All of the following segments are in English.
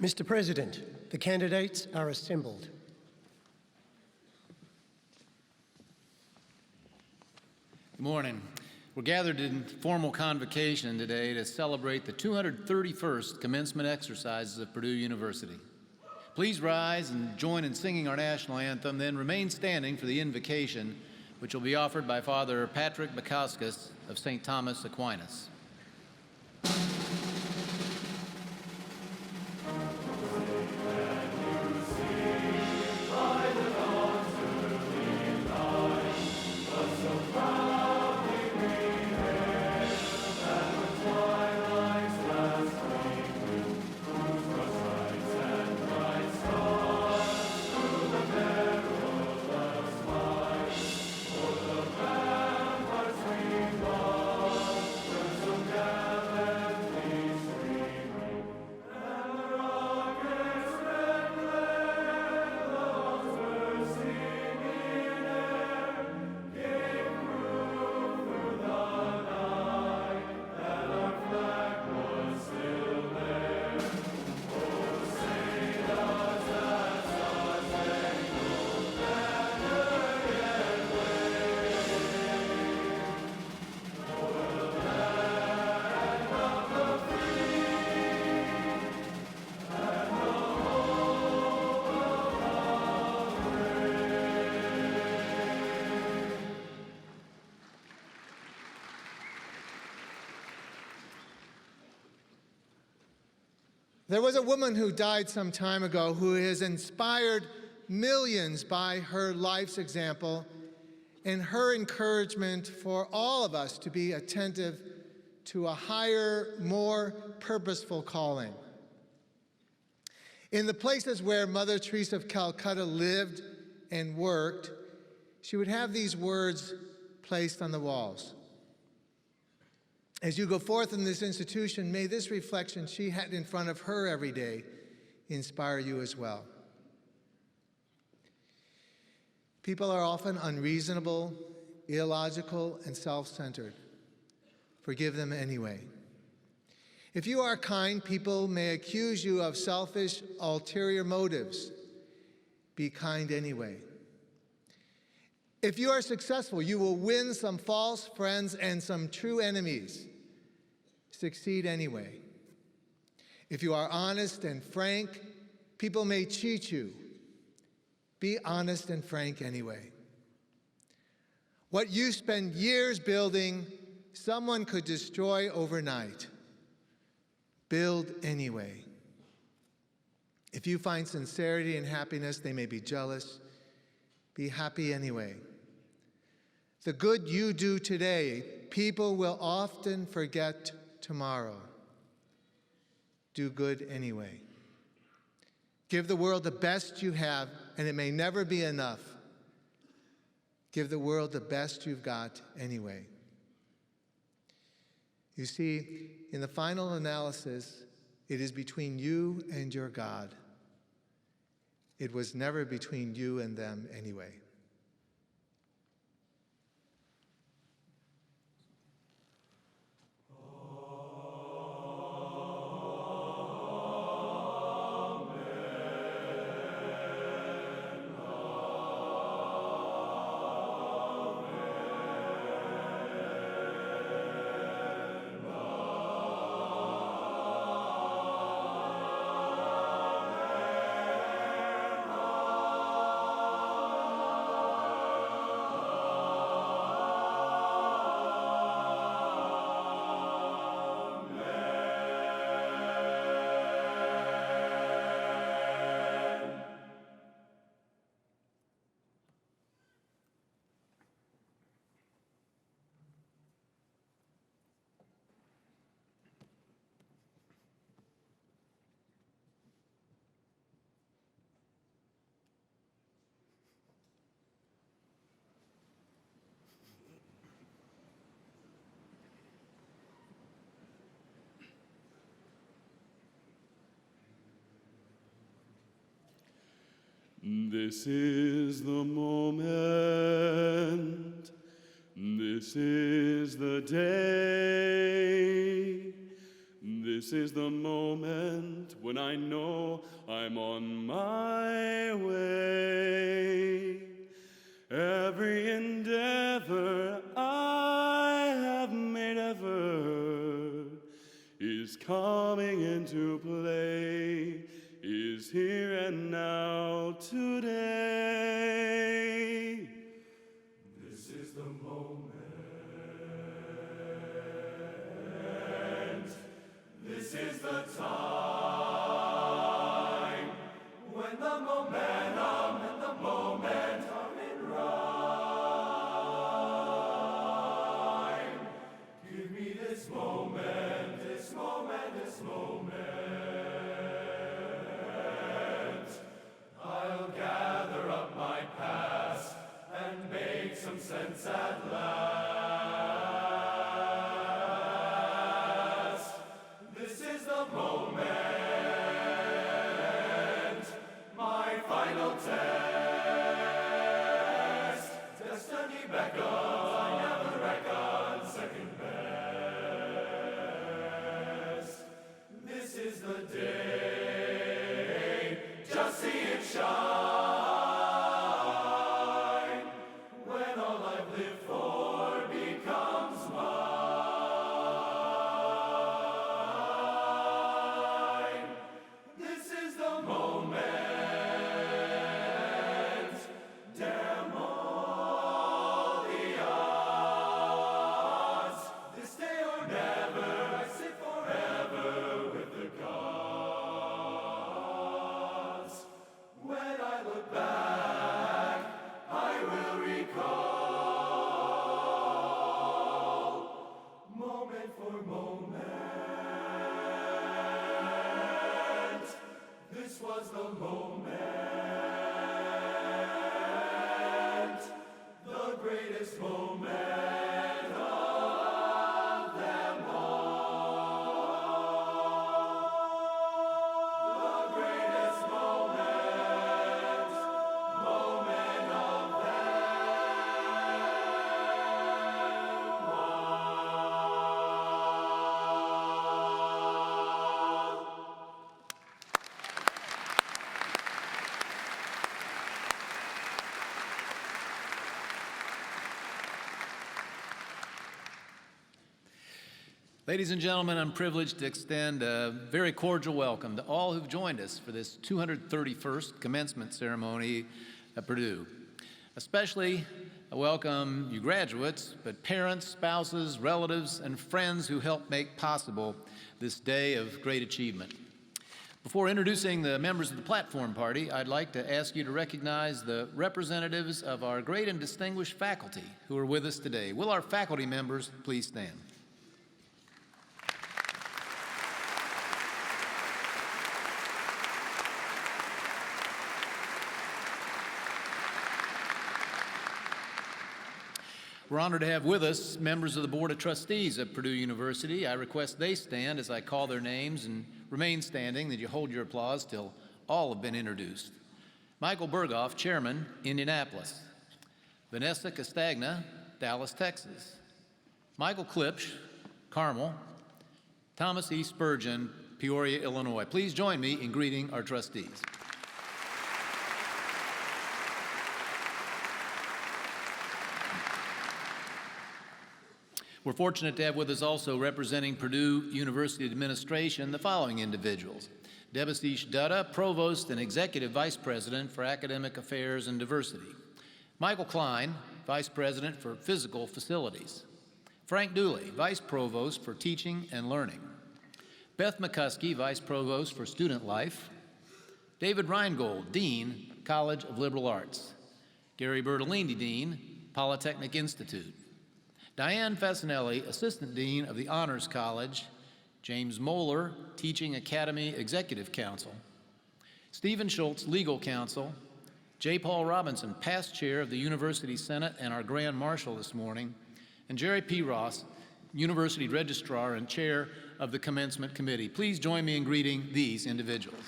Mr. President, the candidates are assembled. Good morning. We're gathered in formal convocation today to celebrate the 231st commencement exercises of Purdue University. Please rise and join in singing our national anthem, then remain standing for the invocation, which will be offered by Father Patrick Bakauskas of St. Thomas Aquinas. There was a woman who died some time ago who has inspired millions by her life's example and her encouragement for all of us to be attentive to a higher, more purposeful calling. In the places where Mother Teresa of Calcutta lived and worked, she would have these words placed on the walls. As you go forth in this institution, may this reflection she had in front of her every day inspire you as well. People are often unreasonable, illogical, and self-centered. Forgive them anyway. If you are kind, people may accuse you of selfish, ulterior motives. Be kind anyway. If you are successful, you will win some false friends and some true enemies. Succeed anyway. If you are honest and frank, people may cheat you. Be honest and frank anyway. What you spend years building, someone could destroy overnight. Build anyway. If you find sincerity and happiness, they may be jealous. Be happy anyway. The good you do today, people will often forget tomorrow. Do good anyway. Give the world the best you have, and it may never be enough. Give the world the best you've got anyway. You see, in the final analysis, it is between you and your God. It was never between you and them anyway. This is the moment, this is the day, this This is the moment when I know I'm on my way. Every endeavor I have made ever is coming into play, is here and now today. This is the moment. This is the time when the momentum and the moment are in rhyme. Give me this moment, this moment, this moment. I'll gather up my past and make some sense at last. This is the moment, my final test. Destiny beckons, I never reckon second best. This is the day, just see it shine, when all I've lived for becomes mine. This is the moment, damn all the odds. This day or never, I say forever with the gods. When I look back, I will recall, moment for moment, this was the moment, the greatest moment of them all. The greatest moment, moment of them all. Ladies and gentlemen, I'm privileged to extend a very cordial welcome to all who've joined us for this 231st commencement ceremony at Purdue. Especially, I welcome you graduates, but parents, spouses, relatives, and friends who helped make possible this day of great achievement. Before introducing the members of the platform party, I'd like to ask you to recognize the representatives of our great and distinguished faculty who are with us today. Will our faculty members please stand? We're honored to have with us members of the Board of Trustees of Purdue University. I request they stand as I call their names and remain standing, that you hold your applause till all have been introduced. Michael Berghoff, Chairman, Indianapolis. Vanessa Castagna, Dallas, Texas. Michael Klipsch, Carmel. Thomas E. Spurgeon, Peoria, Illinois. Please join me in greeting our trustees. We're fortunate to have with us also representing Purdue University Administration the following individuals. Debasish Dutta, Provost and Executive Vice President for Academic Affairs and Diversity. Michael Klein, Vice President for Physical Facilities. Frank Dooley, Vice Provost for Teaching and Learning. Beth McCuskey, Vice Provost for Student Life. David Reingold, Dean, College of Liberal Arts. Gary Bertolini, Dean, Polytechnic Institute. Diane Fasinelli, Assistant Dean of the Honors College. James Moeller, Teaching Academy Executive Council. Stephen Schultz, Legal Counsel. J. Paul Robinson, past chair of the University Senate and our Grand Marshal this morning. And Jerry P. Ross, University Registrar and Chair of the Commencement Committee. Please join me in greeting these individuals.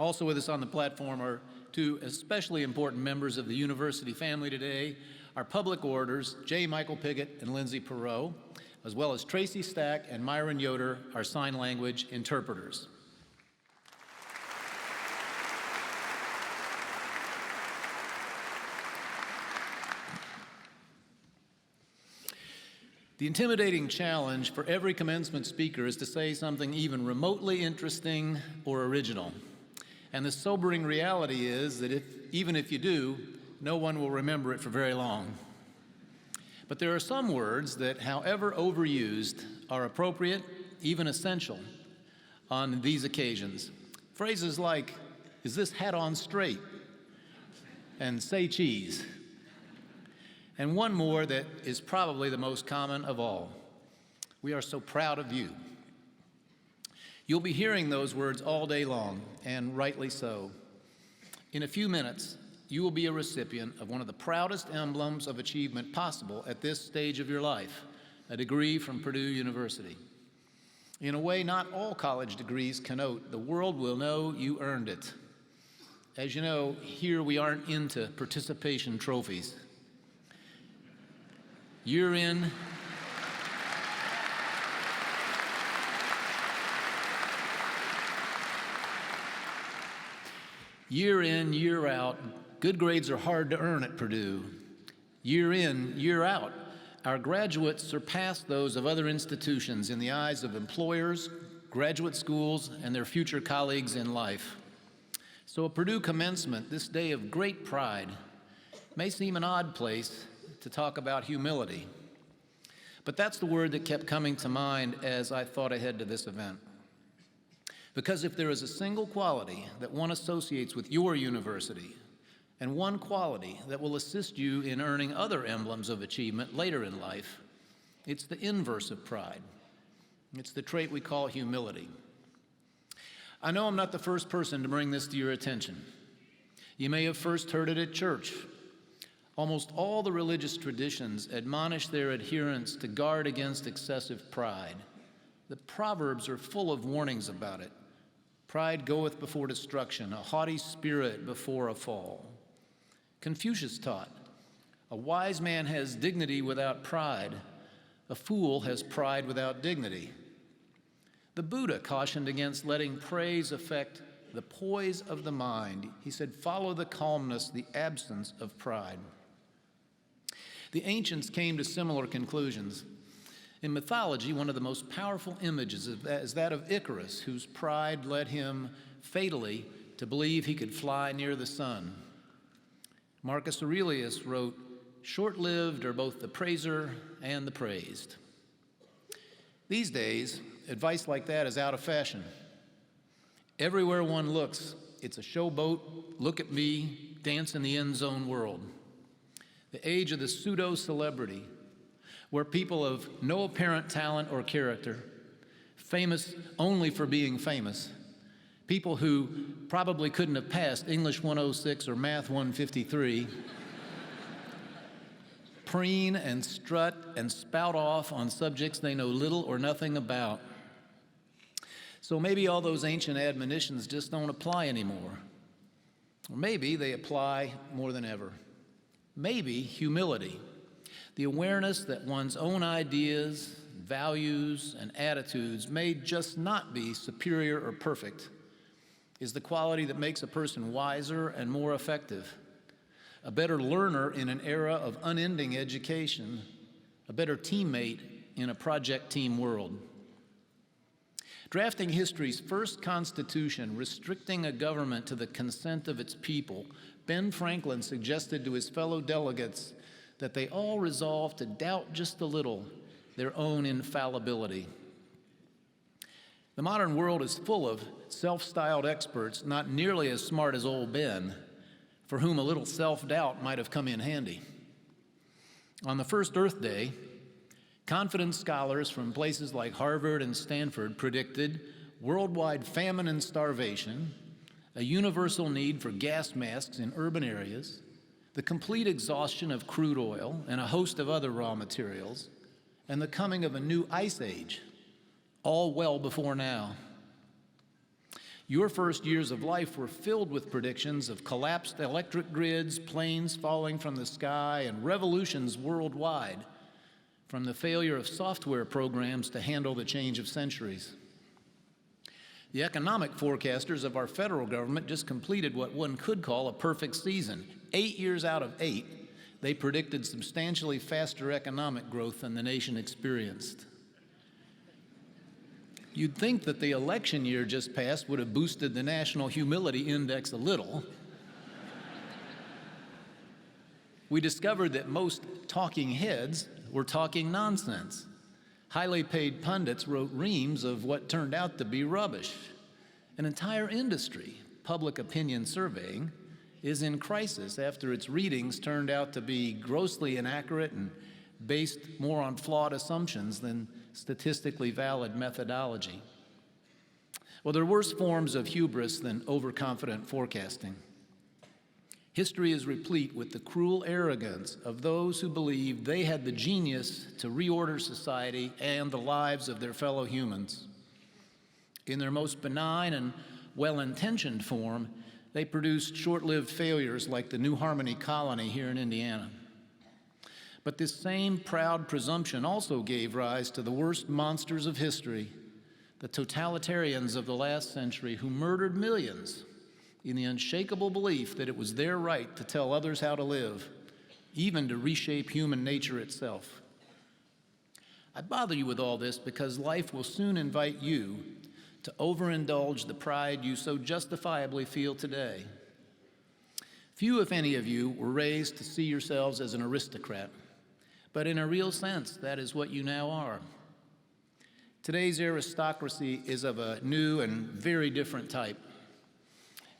Also with us on the platform are two especially important members of the university family today, our public orators, J. Michael Piggott and Lindsay Perot, as well as Tracy Stack and Myron Yoder, our sign language interpreters. The intimidating challenge for every commencement speaker is to say something even remotely interesting or original. And the sobering reality is that even if you do, no one will remember it for very long. But there are some words that, however overused, are appropriate, even essential, on these occasions. Phrases like, "Is this hat on straight?" and "say cheese." And one more that is probably the most common of all. "We are so proud of you." You'll be hearing those words all day long, and rightly so. In a few minutes, you will be a recipient of one of the proudest emblems of achievement possible at this stage of your life, a degree from Purdue University. In a way not all college degrees connote, the world will know you earned it. As you know, here we aren't into participation trophies. Year in, year out, good grades are hard to earn at Purdue. Year in, year out, our graduates surpass those of other institutions in the eyes of employers, graduate schools, and their future colleagues in life. So a Purdue commencement, this day of great pride, may seem an odd place to talk about humility. But that's the word that kept coming to mind as I thought ahead to this event. Because if there is a single quality that one associates with your university, and one quality that will assist you in earning other emblems of achievement later in life, it's the inverse of pride. It's the trait we call humility. I know I'm not the first person to bring this to your attention. You may have first heard it at church. Almost all the religious traditions admonish their adherents to guard against excessive pride. The Proverbs are full of warnings about it. Pride goeth before destruction, a haughty spirit before a fall. Confucius taught, a wise man has dignity without pride. A fool has pride without dignity. The Buddha cautioned against letting praise affect the poise of the mind. He said, follow the calmness, the absence of pride. The ancients came to similar conclusions. In mythology, one of the most powerful images is that of Icarus, whose pride led him fatally to believe he could fly near the sun. Marcus Aurelius wrote, short-lived are both the praiser and the praised. These days, advice like that is out of fashion. Everywhere one looks, it's a showboat, look at me, dance in the end zone world. The age of the pseudo-celebrity, where people of no apparent talent or character, famous only for being famous, people who probably couldn't have passed English 106 or Math 153, preen and strut and spout off on subjects they know little or nothing about. So maybe all those ancient admonitions just don't apply anymore. Or maybe they apply more than ever. Maybe humility, the awareness that one's own ideas, values, and attitudes may just not be superior or perfect, is the quality that makes a person wiser and more effective, a better learner in an era of unending education, a better teammate in a project team world. Drafting history's first constitution, restricting a government to the consent of its people, Ben Franklin suggested to his fellow delegates that they all resolve to doubt just a little their own infallibility. The modern world is full of self-styled experts, not nearly as smart as old Ben, for whom a little self-doubt might have come in handy. On the first Earth Day, confident scholars from places like Harvard and Stanford predicted worldwide famine and starvation, a universal need for gas masks in urban areas, the complete exhaustion of crude oil and a host of other raw materials, and the coming of a new ice age, all well before now. Your first years of life were filled with predictions of collapsed electric grids, planes falling from the sky, and revolutions worldwide, from the failure of software programs to handle the change of centuries. The economic forecasters of our federal government just completed what one could call a perfect season. 8 years out of 8, they predicted substantially faster economic growth than the nation experienced. You'd think that the election year just passed would have boosted the National Humility Index a little. We discovered that most talking heads were talking nonsense. Highly paid pundits wrote reams of what turned out to be rubbish. An entire industry, public opinion surveying, is in crisis after its readings turned out to be grossly inaccurate and based more on flawed assumptions than statistically valid methodology. Well, there are worse forms of hubris than overconfident forecasting. History is replete with the cruel arrogance of those who believed they had the genius to reorder society and the lives of their fellow humans. In their most benign and well-intentioned form, they produced short-lived failures like the New Harmony Colony here in Indiana. But this same proud presumption also gave rise to the worst monsters of history, the totalitarians of the last century who murdered millions in the unshakable belief that it was their right to tell others how to live, even to reshape human nature itself. I bother you with all this because life will soon invite you to overindulge the pride you so justifiably feel today. Few, if any of you, were raised to see yourselves as an aristocrat. But in a real sense, that is what you now are. Today's aristocracy is of a new and very different type.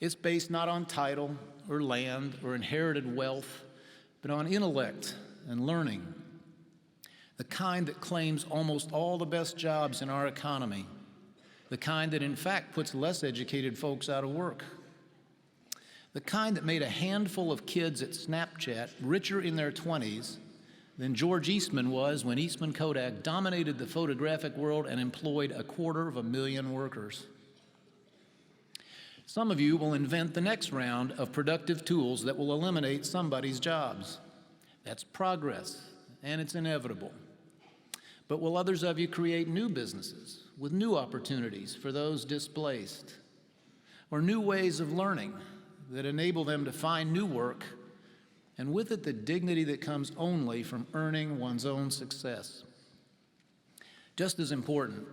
It's based not on title or land or inherited wealth, but on intellect and learning, the kind that claims almost all the best jobs in our economy, the kind that in fact puts less educated folks out of work, the kind that made a handful of kids at Snapchat richer in their 20s than George Eastman was when Eastman Kodak dominated the photographic world and employed 250,000 workers. Some of you will invent the next round of productive tools that will eliminate somebody's jobs. That's progress, and it's inevitable. But will others of you create new businesses with new opportunities for those displaced, or new ways of learning that enable them to find new work, and with it the dignity that comes only from earning one's own success? Just as important,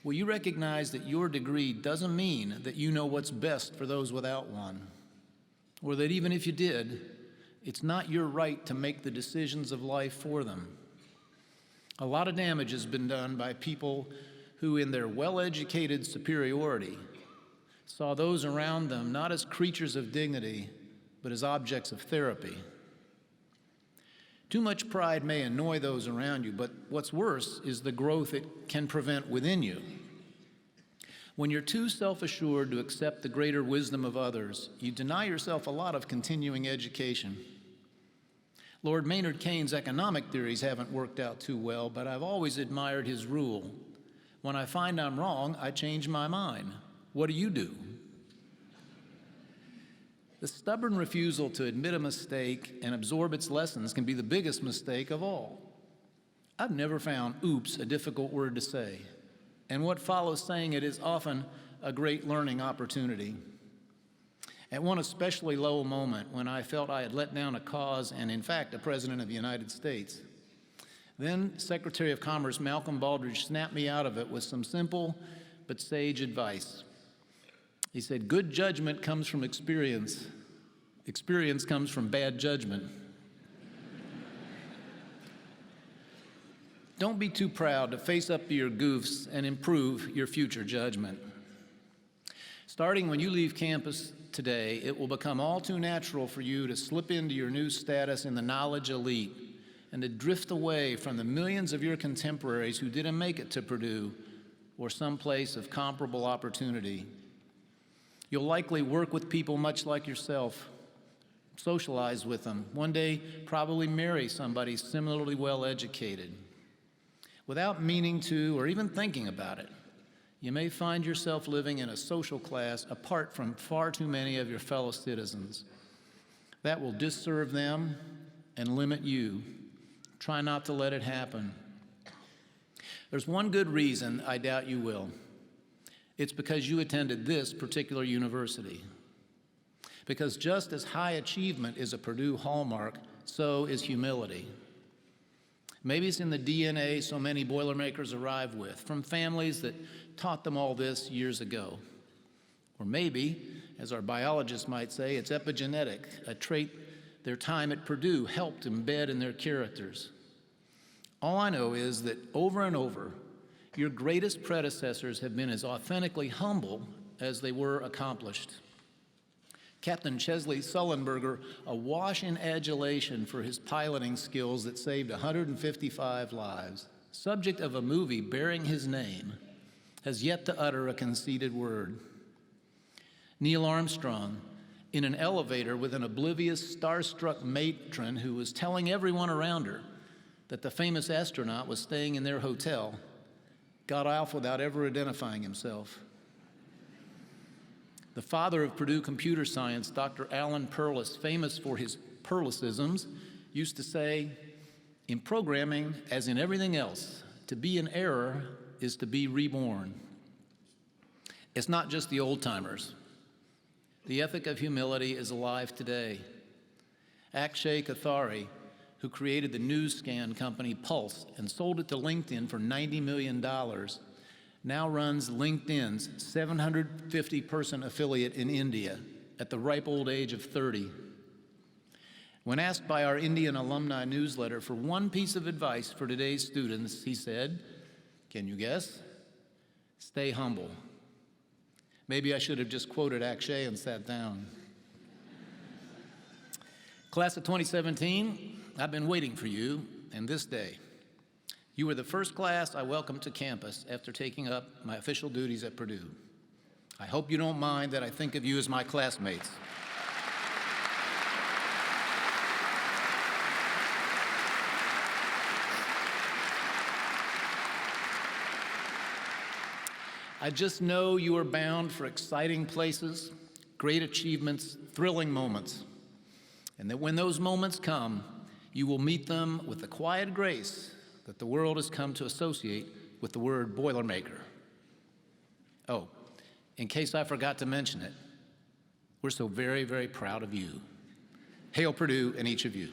will you recognize that your degree doesn't mean that you know what's best for those without one, or that even if you did, it's not your right to make the decisions of life for them? A lot of damage has been done by people who, in their well-educated superiority, saw those around them not as creatures of dignity, but as objects of therapy. Too much pride may annoy those around you, but what's worse is the growth it can prevent within you. When you're too self-assured to accept the greater wisdom of others, you deny yourself a lot of continuing education. Lord Maynard Keynes' economic theories haven't worked out too well, but I've always admired his rule. When I find I'm wrong, I change my mind. What do you do? The stubborn refusal to admit a mistake and absorb its lessons can be the biggest mistake of all. I've never found oops a difficult word to say, and what follows saying it is often a great learning opportunity. At one especially low moment when I felt I had let down a cause and, in fact, a President of the United States, then Secretary of Commerce Malcolm Baldrige snapped me out of it with some simple but sage advice. He said, "Good judgment comes from experience. Experience comes from bad judgment." Don't be too proud to face up to your goofs and improve your future judgment. Starting when you leave campus today, it will become all too natural for you to slip into your new status in the knowledge elite and to drift away from the millions of your contemporaries who didn't make it to Purdue or some place of comparable opportunity. You'll likely work with people much like yourself, socialize with them, one day probably marry somebody similarly well educated. Without meaning to or even thinking about it, you may find yourself living in a social class apart from far too many of your fellow citizens. That will disserve them and limit you. Try not to let it happen. There's one good reason I doubt you will. It's because you attended this particular university. Because just as high achievement is a Purdue hallmark, so is humility. Maybe it's in the DNA so many Boilermakers arrive with, from families that taught them all this years ago. Or maybe, as our biologists might say, it's epigenetic, a trait their time at Purdue helped embed in their characters. All I know is that over and over, your greatest predecessors have been as authentically humble as they were accomplished. Captain Chesley Sullenberger, awash in adulation for his piloting skills that saved 155 lives, subject of a movie bearing his name, has yet to utter a conceited word. Neil Armstrong, in an elevator with an oblivious, starstruck matron who was telling everyone around her that the famous astronaut was staying in their hotel, got off without ever identifying himself. The father of Purdue computer science, Dr. Alan Perlis, famous for his Perlisisms, used to say, in programming, as in everything else, to be in error is to be reborn. It's not just the old-timers. The ethic of humility is alive today. Akshay Kathari, who created the news scan company Pulse and sold it to LinkedIn for $90 million, now runs LinkedIn's 750-person affiliate in India at the ripe old age of 30. When asked by our Indian alumni newsletter for one piece of advice for today's students, he said, "Can you guess? Stay humble." Maybe I should have just quoted Akshay and sat down. Class of 2017, I've been waiting for you, and this day. You were the first class I welcomed to campus after taking up my official duties at Purdue. I hope you don't mind that I think of you as my classmates. I just know you are bound for exciting places, great achievements, thrilling moments, and that when those moments come, you will meet them with the quiet grace that the world has come to associate with the word Boilermaker. Oh, in case I forgot to mention it, we're so very, very proud of you. Hail Purdue and each of you.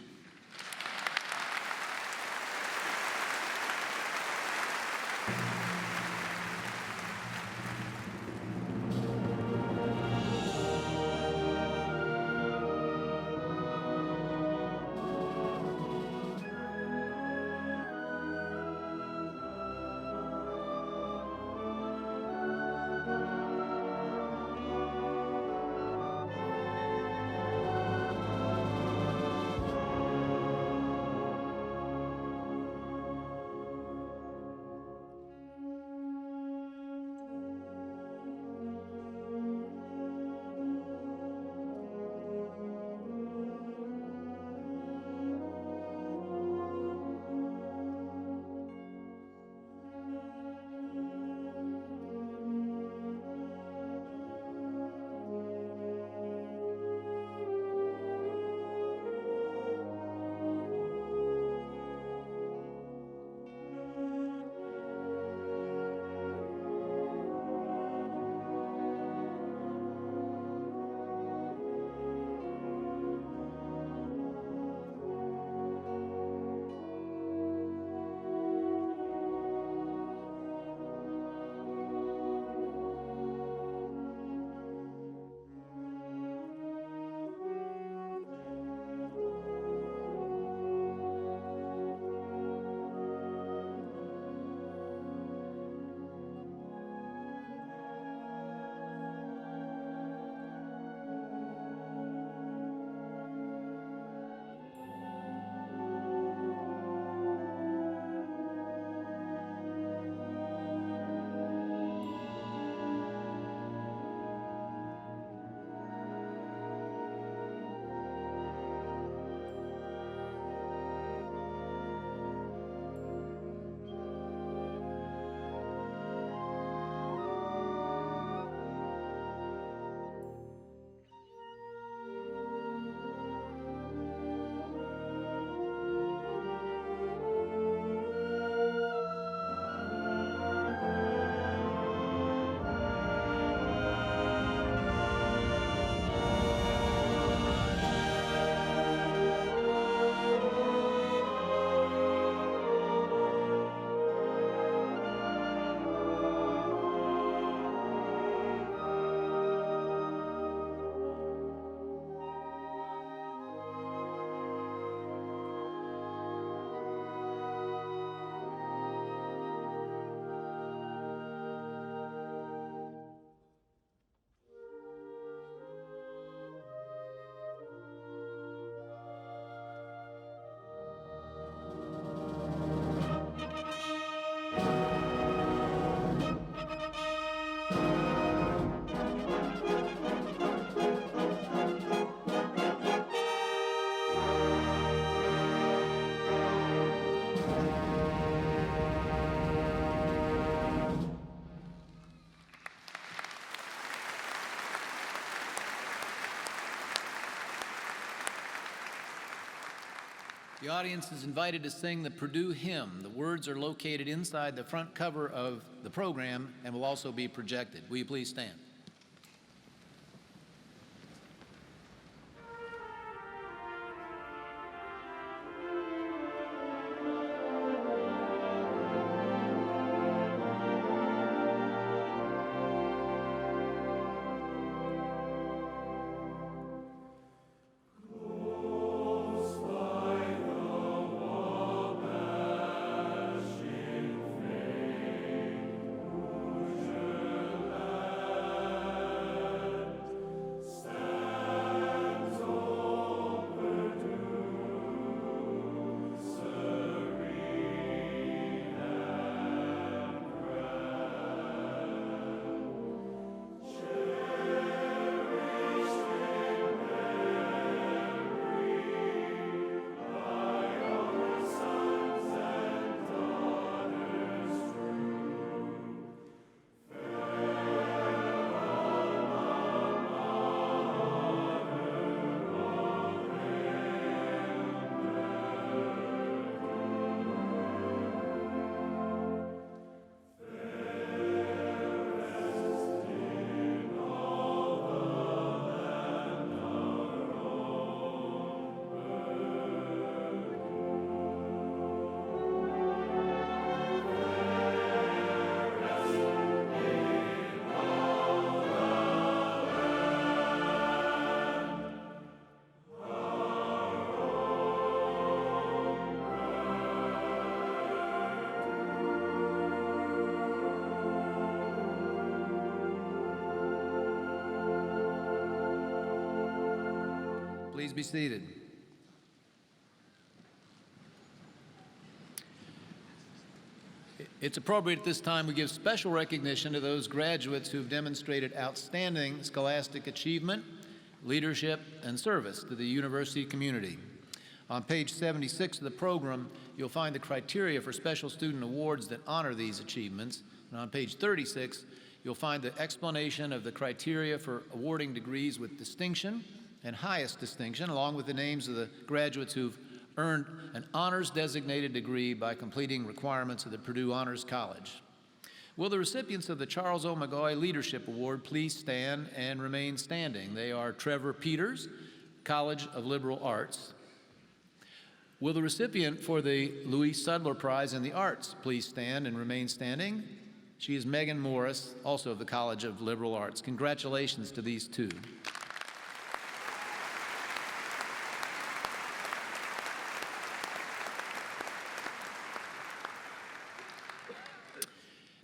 The audience is invited to sing the Purdue hymn. The words are located inside the front cover of the program and will also be projected. Will you please stand? Please be seated. It's appropriate at this time we give special recognition to those graduates who have demonstrated outstanding scholastic achievement, leadership, and service to the university community. On page 76 of the program, you'll find the criteria for special student awards that honor these achievements. And on page 36, you'll find the explanation of the criteria for awarding degrees with distinction and highest distinction, along with the names of the graduates who've earned an honors designated degree by completing requirements of the Purdue Honors College. Will the recipients of the Charles O. McGaughy Leadership Award please stand and remain standing? They are Trevor Peters, College of Liberal Arts. Will the recipient for the Louis Sudler Prize in the Arts please stand and remain standing? She is Megan Morris, also of the College of Liberal Arts. Congratulations to these two.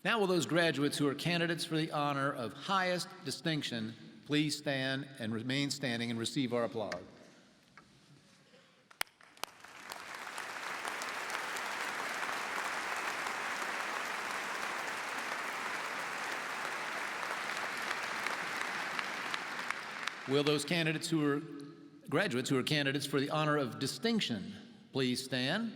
Now will those graduates who are candidates for the honor of highest distinction please stand and remain standing and receive our applause. Will those candidates who are graduates who are candidates for the honor of distinction please stand?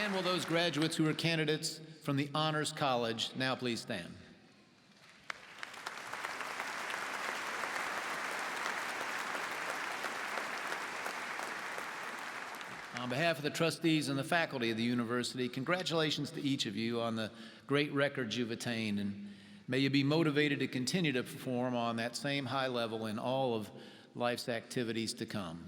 And will those graduates who are candidates from the Honors College now please stand? On behalf of the trustees and the faculty of the university, congratulations to each of you on the great records you've attained, and may you be motivated to continue to perform on that same high level in all of life's activities to come.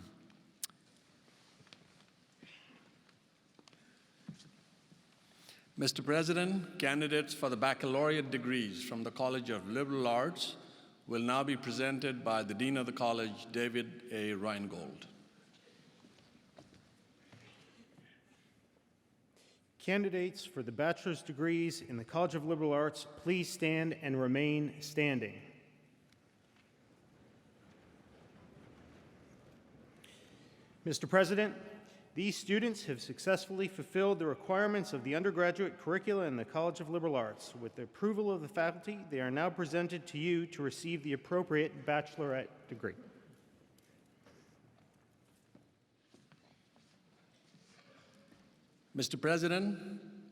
Mr. President, candidates for the baccalaureate degrees from the College of Liberal Arts will now be presented by the Dean of the College, David A. Reingold. Candidates for the bachelor's degrees in the College of Liberal Arts, please stand and remain standing. Mr. President, these students have successfully fulfilled the requirements of the undergraduate curricula in the College of Liberal Arts. With the approval of the faculty, they are now presented to you to receive the appropriate baccalaureate degree. Mr. President,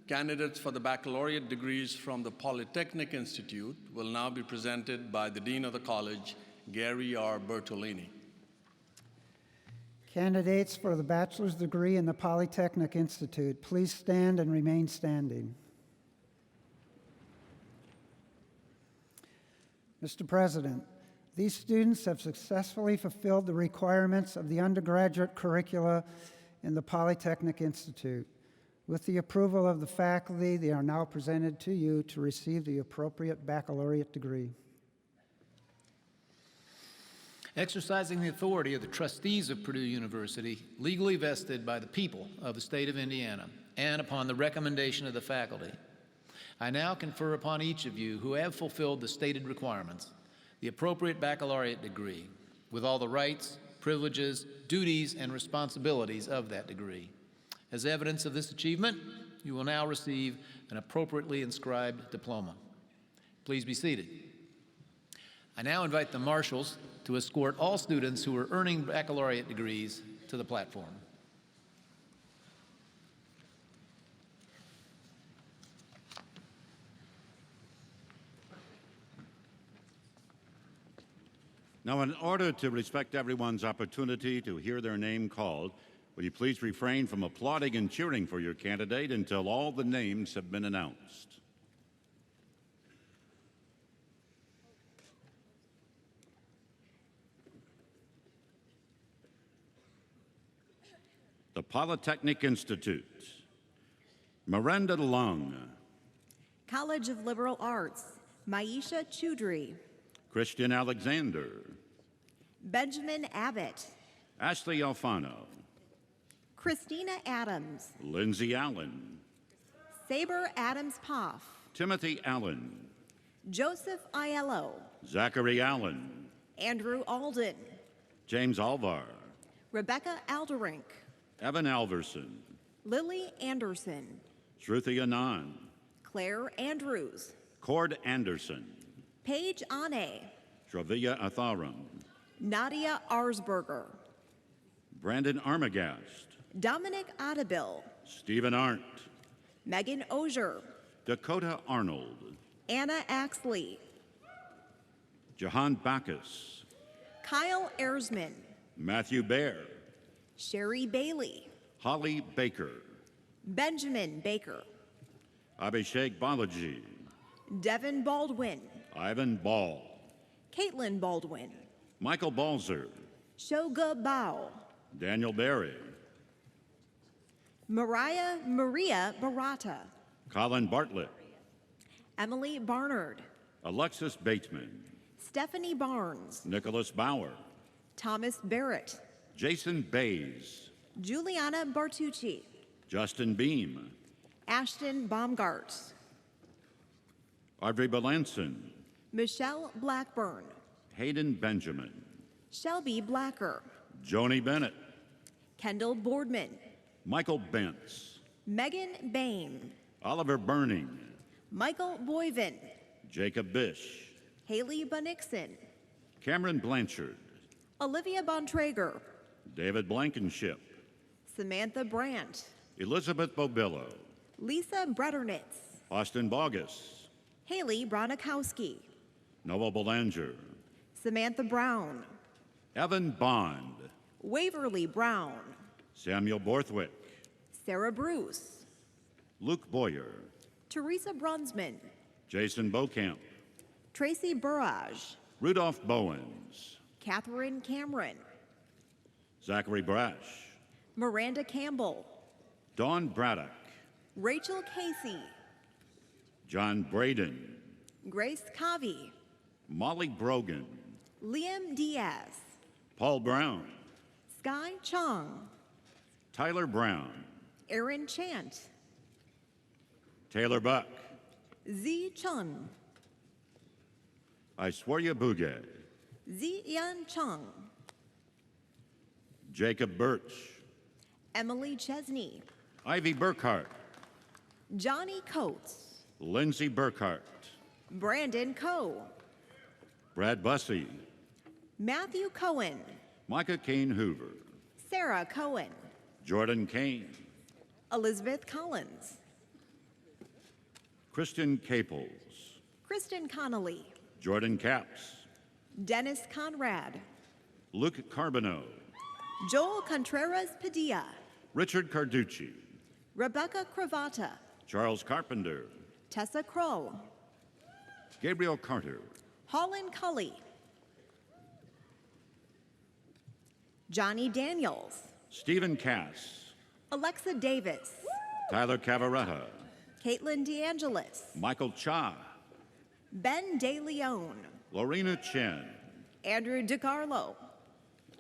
Candidates for the baccalaureate degrees from the Polytechnic Institute will now be presented by the Dean of the College, Gary R. Bertolini. Candidates for the bachelor's degree in the Polytechnic Institute, please stand and remain standing. Mr. President, these students have successfully fulfilled the requirements of the undergraduate curricula in the Polytechnic Institute. With the approval of the faculty, they are now presented to you to receive the appropriate baccalaureate degree. Exercising the authority of the trustees of Purdue University, legally vested by the people of the state of Indiana, and upon the recommendation of the faculty, I now confer upon each of you who have fulfilled the stated requirements the appropriate baccalaureate degree, with all the rights, privileges, duties, and responsibilities of that degree. As evidence of this achievement, you will now receive an appropriately inscribed diploma. Please be seated. I now invite the marshals to escort all students who are earning baccalaureate degrees to the platform. Now, in order to respect everyone's opportunity to hear their name called, will you please refrain from applauding and cheering for your candidate until all the names have been announced? The Polytechnic Institute, Miranda Lung, College of Liberal Arts, Maisha Choudhury, Christian Alexander, Benjamin Abbott, Ashley Alfano, Christina Adams, Lindsay Allen, Saber Adams Poff, Timothy Allen, Joseph Aiello, Zachary Allen, Andrew Alden, James Alvar, Rebecca Alderink, Evan Alverson, Lily Anderson, Shruti Anand, Claire Andrews, Cord Anderson, Paige Ane, Shravya Atharam, Nadia Arsberger, Brandon Armagast, Dominic Ottabil, Stephen Arndt, Megan Ozier, Dakota Arnold, Anna Axley, Jahan Bacchus, Kyle Ersman, Matthew Baer, Sherry Bailey, Holly Baker, Benjamin Baker, Abhishek Balaji, Devin Baldwin, Ivan Ball, Caitlin Baldwin, Michael Balzer, Shoga Bao, Daniel Berry, Maria Barata, Colin Bartlett, Emily Barnard, Alexis Bateman, Stephanie Barnes, Nicholas Bauer, Thomas Barrett, Jason Bays, Juliana Bartucci, Justin Beam, Ashton Baumgart, Audrey Belanson, Michelle Blackburn, Hayden Benjamin, Shelby Blacker, Joni Bennett, Kendall Boardman, Michael Bentz, Megan Bain, Oliver Burning, Michael Boyven, Jacob Bish, Haley Bunixon, Cameron Blanchard, Olivia Bontrager, David Blankenship, Samantha Brandt, Elizabeth Bobillo, Lisa Bretternitz, Austin Bogus, Haley Bronikowski, Noah Belanger, Samantha Brown, Evan Bond, Waverly Brown, Samuel Borthwick, Sarah Bruce, Luke Boyer, Teresa Brunsman, Jason Beaucamp, Tracy Burrage, Rudolph Bowens, Catherine Cameron, Zachary Brash, Miranda Campbell, Dawn Braddock, Rachel Casey, John Braden, Grace Covey, Molly Brogan, Liam Diaz, Paul Brown, Sky Chung, Tyler Brown, Aaron Chant, Taylor Buck, Z Chun, Aishwarya Bugay, Ziyan Chung, Jacob Birch, Emily Chesney, Ivy Burkhart, Johnny Coates, Lindsay Burkhart, Brandon Coe, Brad Bussey, Matthew Cohen, Micah Kane Hoover, Sarah Cohen, Jordan Kane, Elizabeth Collins, Kristen Caples, Kristen Connolly, Jordan Capps, Dennis Conrad, Luke Carbonneau, Joel Contreras Padilla, Richard Carducci, Rebecca Cravata, Charles Carpenter, Tessa Crow, Gabriel Carter, Holland Cully, Johnny Daniels, Stephen Cass, Alexa Davis, Tyler Cavaretta, Caitlin DeAngelis, Michael Cha, Ben De Leon, Lorena Chen, Andrew DiCarlo,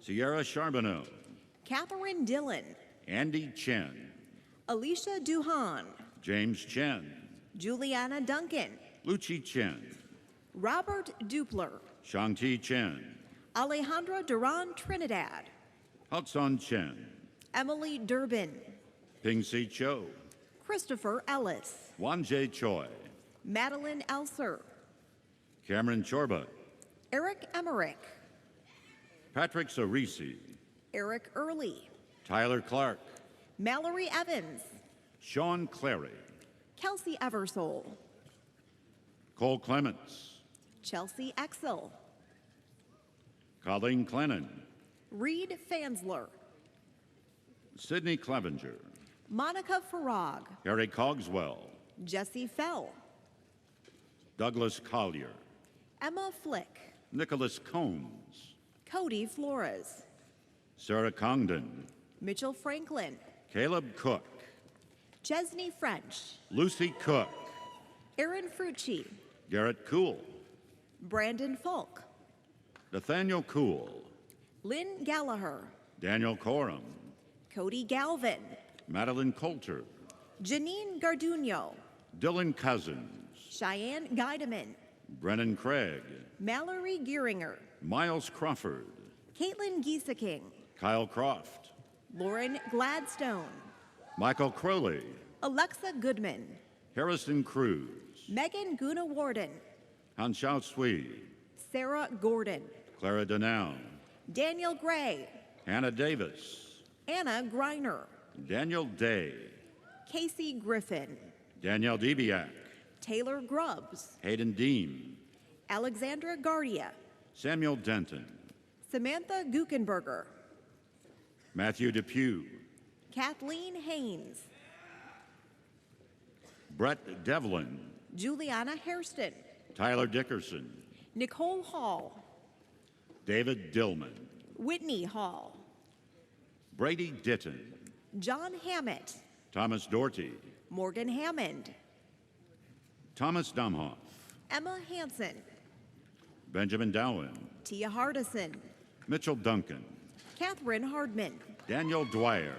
Sierra Charbonneau, Catherine Dillon, Andy Chen, Alicia Duhan, James Chen, Juliana Duncan, Lucci Chen, Robert Dupler, Shang-Ti Chen, Alejandra Duran Trinidad, Hudson Chen, Emily Durbin, Ping-Si Cho, Christopher Ellis, Wan-Jae Choi, Madeline Elser, Cameron Chorba, Eric Emmerich, Patrick Cerisi, Eric Early, Tyler Clark, Mallory Evans, Sean Clary, Kelsey Eversole, Cole Clements, Chelsea Exel, Colleen Clennon, Reed Fansler, Sidney Clevenger, Monica Farag, Harry Cogswell, Jesse Fell, Douglas Collier, Emma Flick, Nicholas Combs, Cody Flores, Sarah Congdon, Mitchell Franklin, Caleb Cook, Chesney French, Lucy Cook, Aaron Frucci, Garrett Cool, Brandon Falk, Nathaniel Cool, Lynn Gallagher, Daniel Coram, Cody Galvin, Madeline Coulter, Janine Garduno, Dylan Cousins, Cheyenne Guideman, Brennan Craig, Mallory Gearinger, Miles Crawford, Caitlin Gieseking, Kyle Croft, Lauren Gladstone, Michael Crowley, Alexa Goodman, Harrison Cruz, Megan Guna Warden, Han Xiao Sui, Sarah Gordon, Clara Denow, Daniel Gray, Hannah Davis, Anna Greiner, Daniel Day, Casey Griffin, Danielle Debiak, Taylor Grubbs, Hayden Dean, Alexandra Gardia, Samuel Denton, Samantha Guckenberger, Matthew Depew, Kathleen Haynes, Brett Devlin, Juliana Hairston, Tyler Dickerson, Nicole Hall, David Dillman, Whitney Hall, Brady Ditton, John Hammett, Thomas Doherty, Morgan Hammond, Thomas Domhoff, Emma Hansen, Benjamin Dowen, Tia Hardison, Mitchell Duncan, Catherine Hardman, Daniel Dwyer,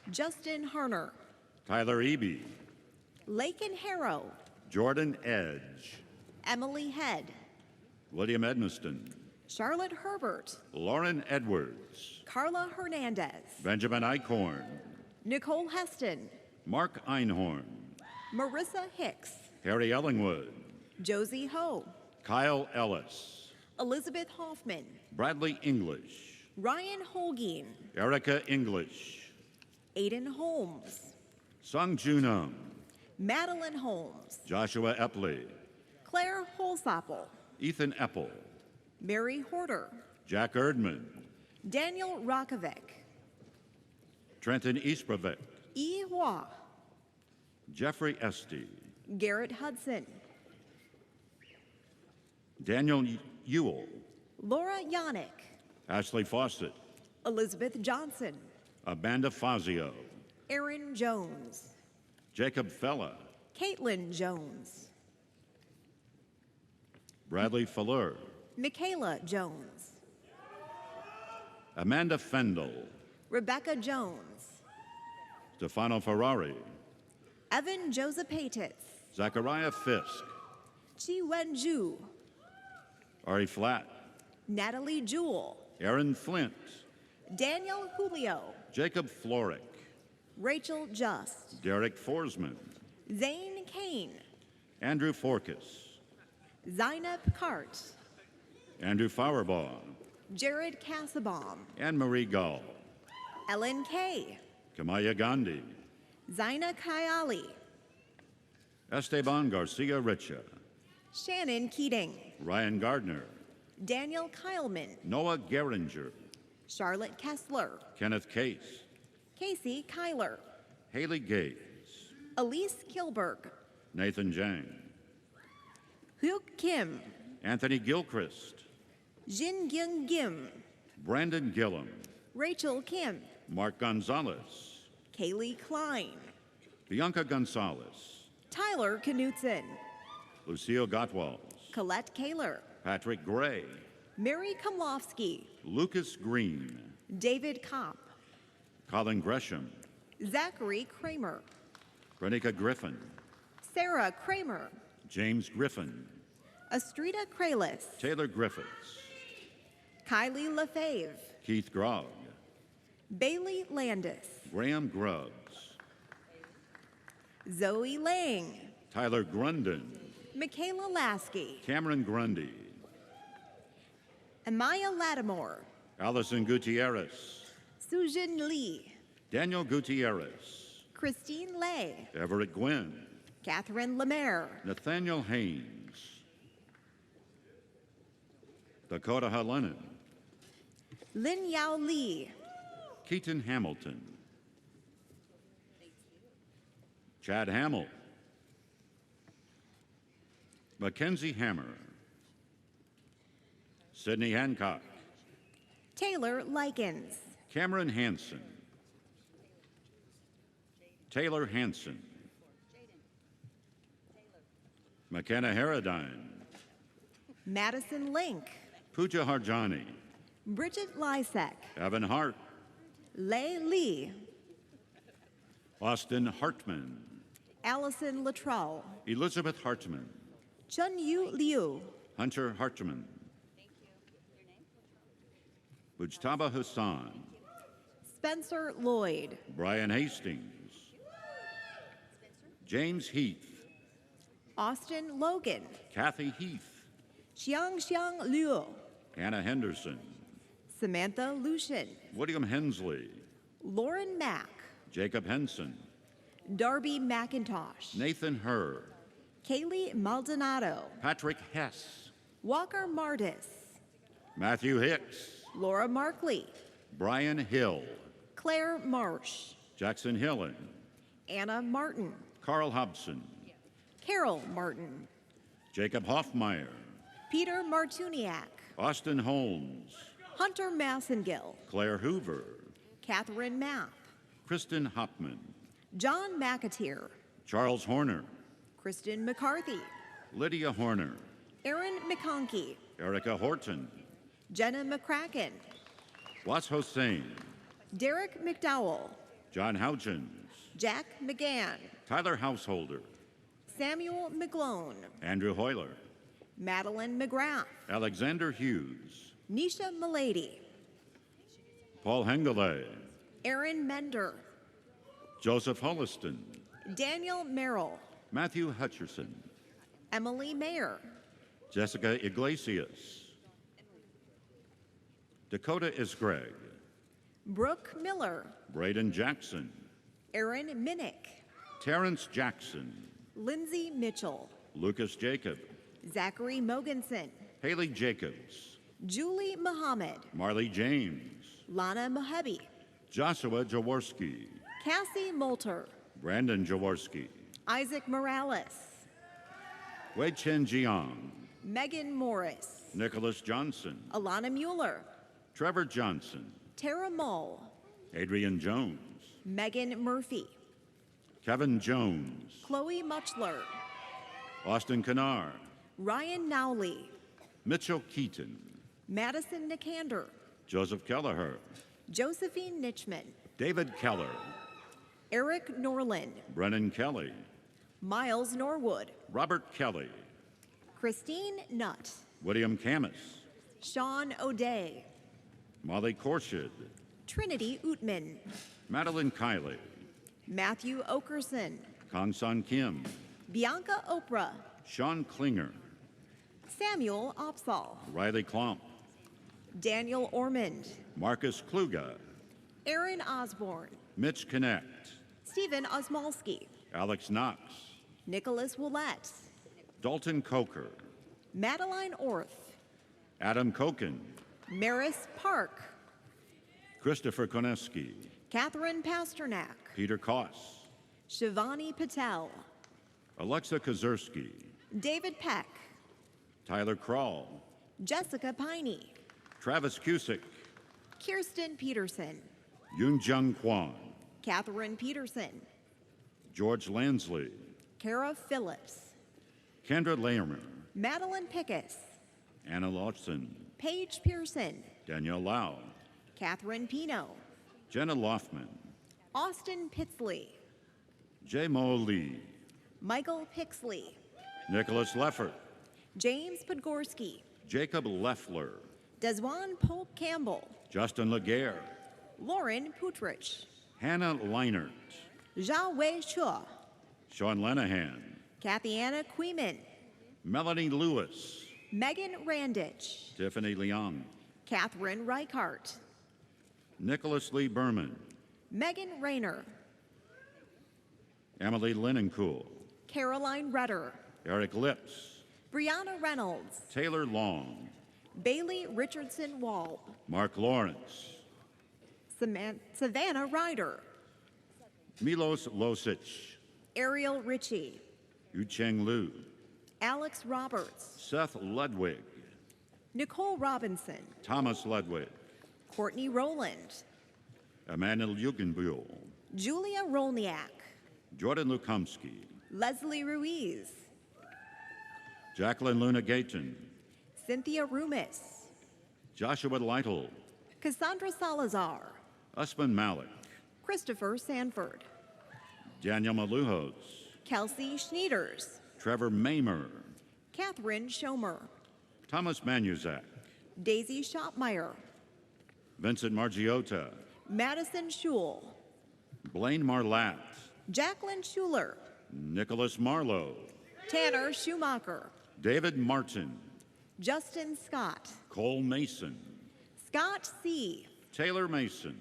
Justin Harner, Tyler Eby, Lakin Harrow, Jordan Edge, Emily Head, William Edmiston, Charlotte Herbert, Lauren Edwards, Carla Hernandez, Benjamin Eichhorn, Nicole Heston, Mark Einhorn, Marissa Hicks, Harry Ellingwood, Josie Ho, Kyle Ellis, Elizabeth Hoffman, Bradley English, Ryan Holguin, Erica English, Aiden Holmes, Sung Junum, Madeline Holmes, Joshua Epley, Claire Holsapple, Ethan Eppel, Mary Horter, Jack Erdman, Daniel Rakovic, Trenton Eastbrovic, E. Hua, Jeffrey Esty, Garrett Hudson, Daniel Ewell, Laura Yannick, Ashley Fawcett, Elizabeth Johnson, Amanda Fazio, Aaron Jones, Jacob Fella, Caitlin Jones, Bradley Fuller, Michaela Jones, Amanda Fendel, Rebecca Jones, Stefano Ferrari, Evan Josephatis, Zachariah Fisk, Chi Wen-ju, Ari Flatt, Natalie Jewell, Aaron Flint, Daniel Julio, Jacob Florick, Rachel Just, Derek Forsman, Zane Kane, Andrew Forkis, Zainab Cart, Andrew Fauerbaugh, Jared Cassabaum, Anne Marie Gall, Ellen Kay, Kamaya Gandhi, Zaina Kayali, Esteban Garcia Richa, Shannon Keating, Ryan Gardner, Daniel Kyleman, Noah Geringer, Charlotte Kessler, Kenneth Case, Casey Kyler, Haley Gaze, Elise Kilberg, Nathan Jang, Hyuk Kim, Anthony Gilchrist, Jin Gyung Kim, Brandon Gillum, Rachel Kim, Mark Gonzalez, Kaylee Klein, Bianca Gonzalez, Tyler Knutson, Lucille Gottwals, Colette Kaler, Patrick Gray, Mary Komlofsky, Lucas Green, David Kopp, Colin Gresham, Zachary Kramer, Renika Griffin, Sarah Kramer, James Griffin, Astrida Kralis, Taylor Griffiths, Kylie LaFave, Keith Grogg, Bailey Landis, Graham Grubbs, Zoe Lang, Tyler Grunden, Michaela Lasky, Cameron Grundy, Amaya Lattimore, Allison Gutierrez, Sujin Lee, Daniel Gutierrez, Christine Lay, Everett Gwynn, Catherine Lemaire, Nathaniel Haynes, Dakota Helenin, Lin Yao Lee, Keaton Hamilton, Chad Hamill, Mackenzie Hammer, Sydney Hancock, Taylor Likens, Cameron Hanson, Taylor Hanson, McKenna Harradine, Madison Link, Pooja Harjani, Bridget Lysek, Evan Hart, Lei Lee, Austin Hartman, Allison Luttrell, Elizabeth Hartman, Chun Yu Liu, Hunter Hartman, Mujtaba Hassan, Spencer Lloyd, Brian Hastings, James Heath, Austin Logan, Kathy Heath, Xiang Liu, Hannah Henderson, Samantha Lucian, William Hensley, Lauren Mack, Jacob Henson, Darby McIntosh, Nathan Herr, Kaylee Maldonado, Patrick Hess, Walker Martis, Matthew Hicks, Laura Markley, Brian Hill, Claire Marsh, Jackson Hillen, Anna Martin, Carl Hobson, Carol Martin, Jacob Hoffmeyer, Peter Martuniak, Austin Holmes, Hunter Massengill, Claire Hoover, Catherine Mapp, Kristen Hopman, John McAteer, Charles Horner, Kristen McCarthy, Lydia Horner, Aaron McConkey, Erica Horton, Jenna McCracken, Was Hossein, Derek McDowell, John Houchins, Jack McGann, Tyler Householder, Samuel McGlone, Andrew Hoyler, Madeline McGrath, Alexander Hughes, Nisha Milady, Paul Hengele, Aaron Mender, Joseph Holliston, Daniel Merrill, Matthew Hutcherson, Emily Mayer, Jessica Iglesias, Dakota Isgreg, Brooke Miller, Braden Jackson, Aaron Minnick, Terrence Jackson, Lindsay Mitchell, Lucas Jacob, Zachary Mogensen, Haley Jacobs, Julie Muhammad, Marley James, Lana Mohebi, Joshua Jaworski, Cassie Moulter, Brandon Jaworski, Isaac Morales, Wei Chen Jiang, Megan Morris, Nicholas Johnson, Alana Mueller, Trevor Johnson, Tara Mull, Adrian Jones, Megan Murphy, Kevin Jones, Chloe Muchler, Austin Kanar, Ryan Nowley, Mitchell Keaton, Madison Nikander, Joseph Kelleher, Josephine Nitchman, David Keller, Eric Norland, Brennan Kelly, Miles Norwood, Robert Kelly, Christine Nutt, William Camus, Sean O'Day, Molly Korshid, Trinity Utman, Madeline Kiley, Matthew Okerson, Kang San Kim, Bianca Oprah, Sean Klinger, Samuel Opsal, Riley Klomp, Daniel Ormond, Marcus Kluge, Aaron Osborne, Mitch Connect, Stephen Osmolsky, Alex Knox, Nicholas Willett, Dalton Coker, Madeline Orth, Adam Koken, Maris Park, Christopher Koneski, Catherine Pasternak, Peter Koss, Shivani Patel, Alexa Kozersky, David Peck, Tyler Kroll, Jessica Piney, Travis Cusick, Kirsten Peterson, Yoon Jung Kwan, Catherine Peterson, George Lansley, Kara Phillips, Kendra Layerman, Madeline Pickus, Anna Lawson, Paige Pearson, Danielle Lau, Catherine Pino, Jenna Loftman, Austin Pitsley, J. Mo Lee, Michael Pixley, Nicholas Leffert, James Podgorski, Jacob Leffler, Deswan Pope Campbell, Justin Laguerre, Lauren Putrich, Hannah Leinert, Zhao Wei Chua, Sean Lenahan, Kathy Anna Queeman, Melanie Lewis, Megan Randich, Tiffany Leong, Catherine Reichart, Nicholas Lee Berman, Megan Rayner, Emily Linenkuhl, Caroline Rudder, Eric Lips, Brianna Reynolds, Taylor Long, Bailey Richardson Wall, Mark Lawrence, Savannah Ryder, Milos Losic, Ariel Ritchie, Yucheng Liu, Alex Roberts, Seth Ludwig, Nicole Robinson, Thomas Ludwig, Courtney Rowland, Emmanuel Jugenbuhl, Julia Rolniak, Jordan Lukomsky, Leslie Ruiz, Jacqueline Luna Gayton, Cynthia Rumis, Joshua Lytle, Cassandra Salazar, Usman Malik, Christopher Sanford, Daniel Maluhos, Kelsey Schneiders, Trevor Mamer, Catherine Schomer, Thomas Manuzak, Daisy Shopmeyer, Vincent Margiota, Madison Schul, Blaine Marlatt, Jacqueline Schuler, Nicholas Marlowe, Tanner Schumacher, David Martin, Justin Scott, Cole Mason, Scott C., Taylor Mason,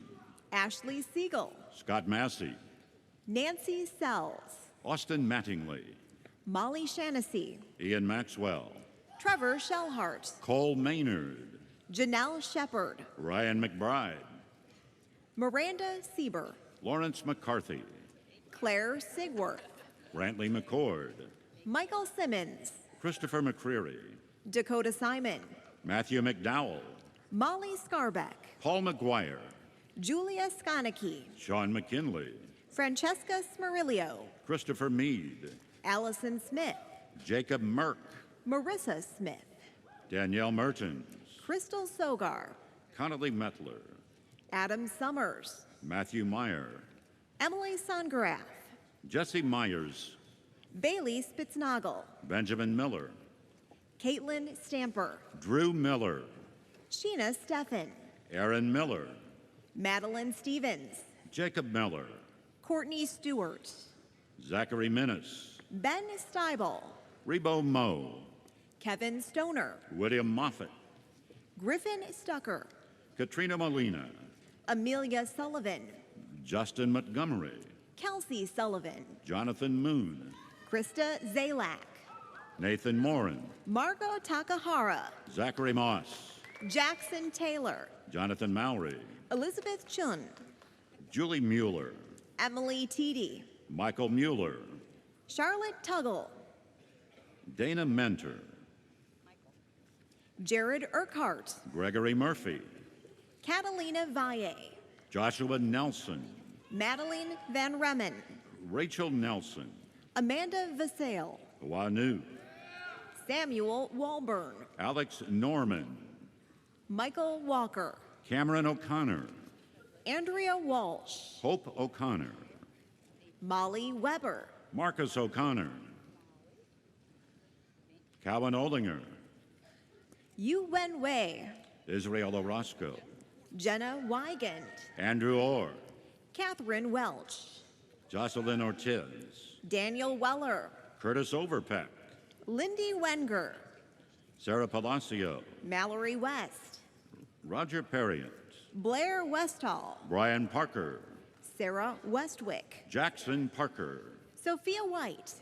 Ashley Siegel, Scott Massey, Nancy Sells, Austin Mattingly, Molly Shaughnessy, Ian Maxwell, Trevor Shellhart, Cole Maynard, Janelle Shepard, Ryan McBride, Miranda Sieber, Lawrence McCarthy, Claire Sigworth, Brantley McCord, Michael Simmons, Christopher McCreary, Dakota Simon, Matthew McDowell, Molly Scarbeck, Paul McGuire, Julia Skonecki, Sean McKinley, Francesca Smarilio, Christopher Meade, Allison Smith, Jacob Merck, Marissa Smith, Danielle Mertens, Crystal Sogar, Connolly Metler, Adam Summers, Matthew Meyer, Emily Songrath, Jesse Myers, Bailey Spitznagel, Benjamin Miller, Caitlin Stamper, Drew Miller, Sheena Steffen, Aaron Miller, Madeline Stevens, Jacob Miller, Courtney Stewart, Zachary Minnis, Ben Steibel, Rebo Moe, Kevin Stoner, William Moffett, Griffin Stucker, Katrina Molina, Amelia Sullivan, Justin Montgomery, Kelsey Sullivan, Jonathan Moon, Krista Zalak, Nathan Morin, Margot Takahara, Zachary Moss, Jackson Taylor, Jonathan Mowry, Elizabeth Chun, Julie Mueller, Emily Teedy, Michael Mueller, Charlotte Tuggle, Dana Mentor, Jared Urquhart, Gregory Murphy, Catalina Valle, Joshua Nelson, Madeline Van Remmen, Rachel Nelson, Amanda Vasale, Wanu, Samuel Walburn, Alex Norman, Michael Walker, Cameron O'Connor, Andrea Walsh, Hope O'Connor, Molly Weber, Marcus O'Connor, Cowan Olinger, Yu Wen Wei, Israel Orozco, Jenna Wigand, Andrew Orr, Catherine Welch, Jocelyn Ortiz, Daniel Weller, Curtis Overpeck, Lindy Wenger, Sarah Palacio, Mallory West, Roger Perriant, Blair Westall, Brian Parker, Sarah Westwick, Jackson Parker, Sophia White,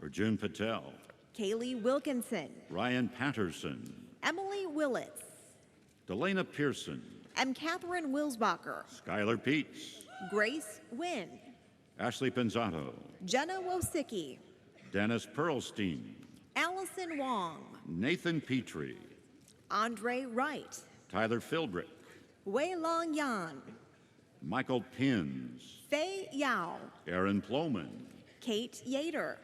Arjun Patel, Kaylee Wilkinson, Ryan Patterson, Emily Willits, Delana Pearson, M. Catherine Wilsbacher, Skylar Peets, Grace Wynn, Ashley Penzato, Jenna Wosicki, Dennis Pearlstein, Allison Wong, Nathan Petrie, Andre Wright, Tyler Philbrick, Wei Long Yan, Michael Pins, Fei Yao, Aaron Ploman, Kate Yater,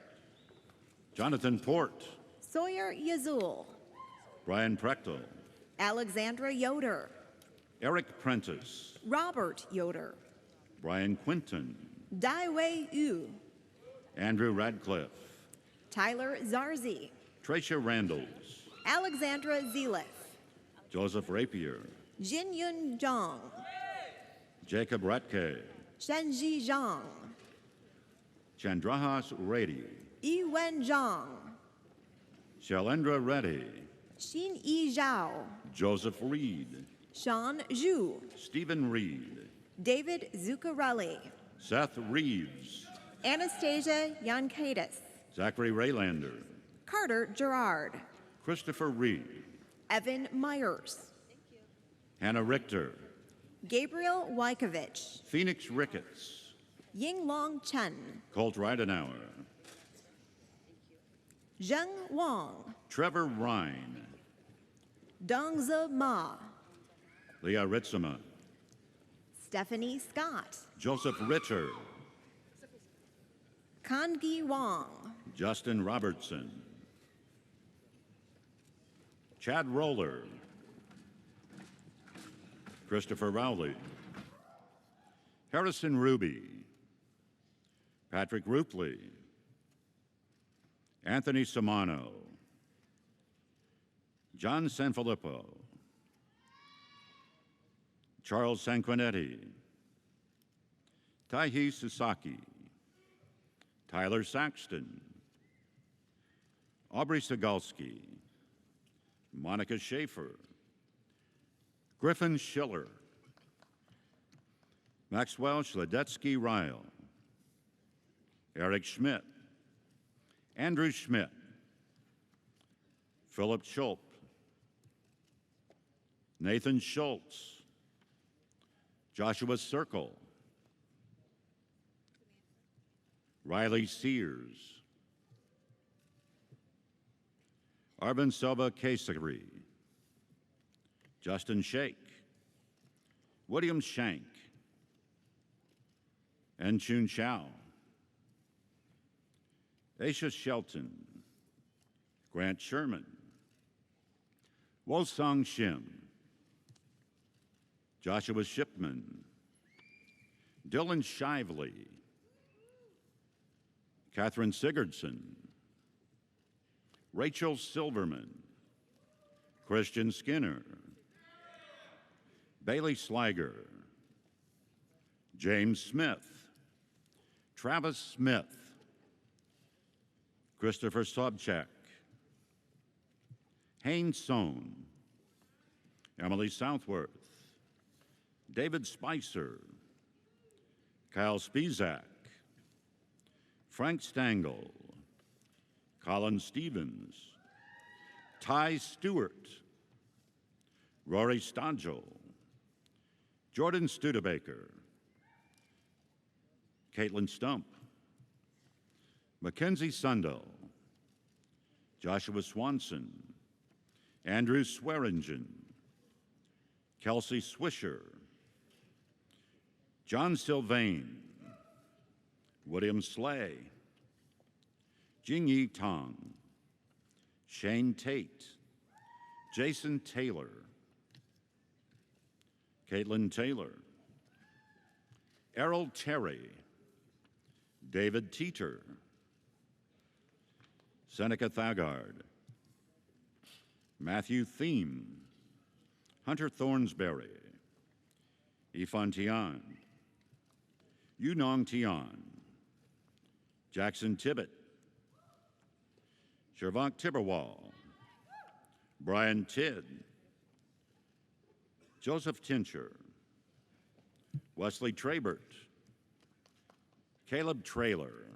Jonathan Port, Sawyer Yazul, Brian Prechtel, Alexandra Yoder, Eric Prentice, Robert Yoder, Brian Quinton, Dai Wei Yu, Andrew Radcliffe, Tyler Zarzi, Tracia Randalls, Alexandra Zelif, Joseph Rapier, Jin Yun Zhang, Jacob Ratke, Shenji Zhang, Chandrahas Reddy, Yiwen Zhang, Shailendra Reddy, Xin Yi Zhao, Joseph Reed, Sean Zhu, Stephen Reed, David Zuccarelli, Seth Reeves, Anastasia Yankaitis, Zachary Raylander, Carter Gerard, Christopher Reed, Evan Myers, Hannah Richter, Gabriel Wykovich, Phoenix Ricketts, Yinglong Chen, Colt Ridenauer, Zheng Wang, Trevor Ryan, Dongze Ma, Leah Ritzema, Stephanie Scott, Joseph Ritter, Kangi Wang, Justin Robertson, Chad Roller, Christopher Rowley, Harrison Ruby, Patrick Rupley, Anthony Samano, John Sanfilippo, Charles Sanquinetti, Taihi Sasaki, Tyler Saxton, Aubrey Segalski, Monica Schaefer, Griffin Schiller, Maxwell Schledetsky Ryle, Eric Schmidt, Andrew Schmidt, Philip Schulp, Nathan Schultz, Joshua Circle, Riley Sears, Arvin Silva Kesari, Justin Shake, William Shank, Enchun Chow, Aisha Shelton, Grant Sherman, Wosong Shim, Joshua Shipman, Dylan Shively, Catherine Sigurdson, Rachel Silverman, Christian Skinner, Bailey Sliger, James Smith, Travis Smith, Christopher Sobchak, Haynes Sohn, Emily Southworth, David Spicer, Kyle Spizak, Frank Stangl, Colin Stevens, Ty Stewart, Rory Stodgel, Jordan Studebaker, Caitlin Stump, Mackenzie Sundell, Joshua Swanson, Andrew Swearingen, Kelsey Swisher, John Sylvain, William Slay, Jingyi Tong, Shane Tate, Jason Taylor, Caitlin Taylor, Errol Terry, David Teeter, Seneca Thagard, Matthew Thiem, Hunter Thornsberry, Ifan Tian, Yunong Tian, Jackson Tibbett, Shervak Tiberwal, Brian Tidd, Joseph Tincher, Wesley Trabert, Caleb Traylor,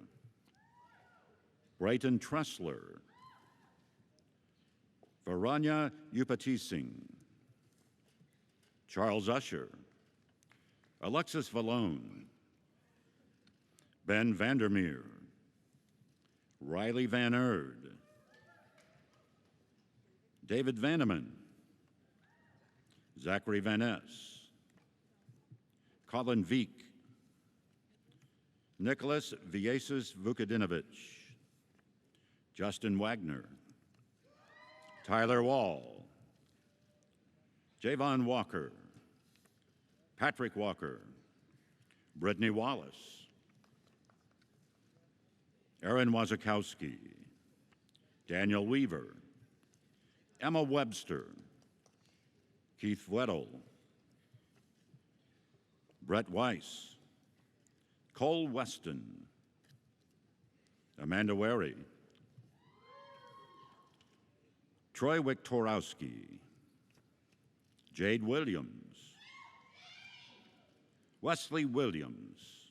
Brayton Tressler, Varanya Upatising, Charles Usher, Alexis Vallone, Ben Vandermeer, Riley Van Erd, David Vanneman, Zachary Van Ness, Colin Veek, Nicholas Vieses Vukadinovich, Justin Wagner, Tyler Wall, Javon Walker, Patrick Walker, Brittany Wallace, Aaron Wazakowski, Daniel Weaver, Emma Webster, Keith Weddle, Brett Weiss, Cole Weston, Amanda Wary, Troy Wiktorowski, Jade Williams, Wesley Williams,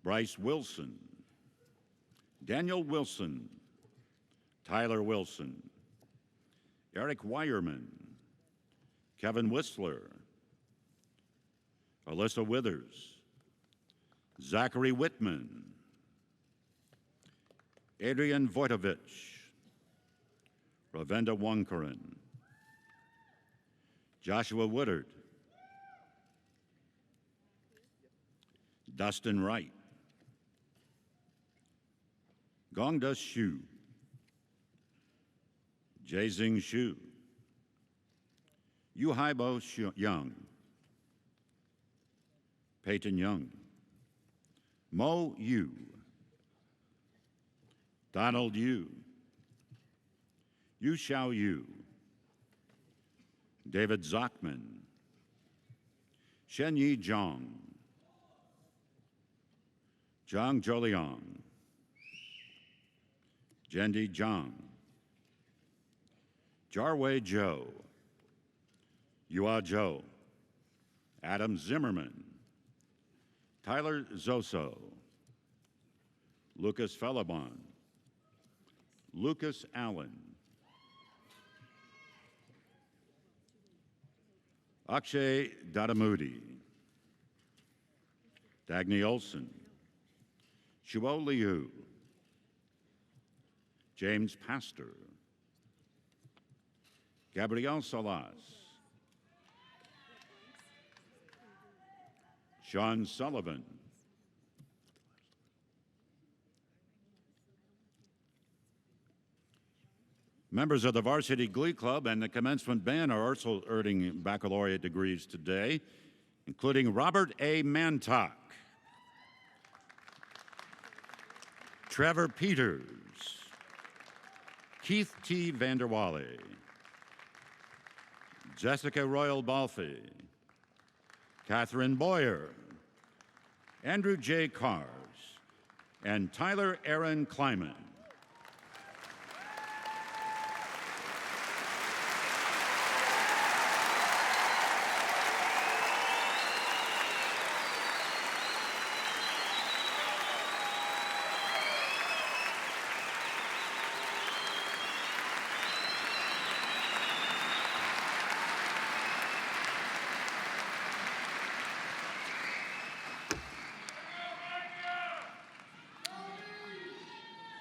Bryce Wilson, Daniel Wilson, Tyler Wilson, Eric Wireman, Kevin Whistler, Alyssa Withers, Zachary Whitman, Adrian Vojtovich, Ravenda Wankaran, Joshua Woodard, Dustin Wright, Gongda Xu, Jaezing Xu, Yuhaibo Young, Peyton Young, Mo Yu, Donald Yu, Yu Xiao Yu, David Zockman, Shenyi Zhang, Zhang Zholiang, Jendi Zhang, Jarwei Zhou, Yua Zhou, Adam Zimmerman, Tyler Zoso, Lucas Felabon, Lucas Allen, Akshay Dadamudi, Dagny Olson, Shuo Liu, James Pastor, Gabrielle Salas, Sean Sullivan, members of the Varsity Glee Club and the Commencement Band are also earning baccalaureate degrees today, including Robert A. Mantock, Trevor Peters, Keith T. Vanderwale, Jessica Royal Balfe, Catherine Boyer, Andrew J. Cars, and Tyler Aaron Kleiman.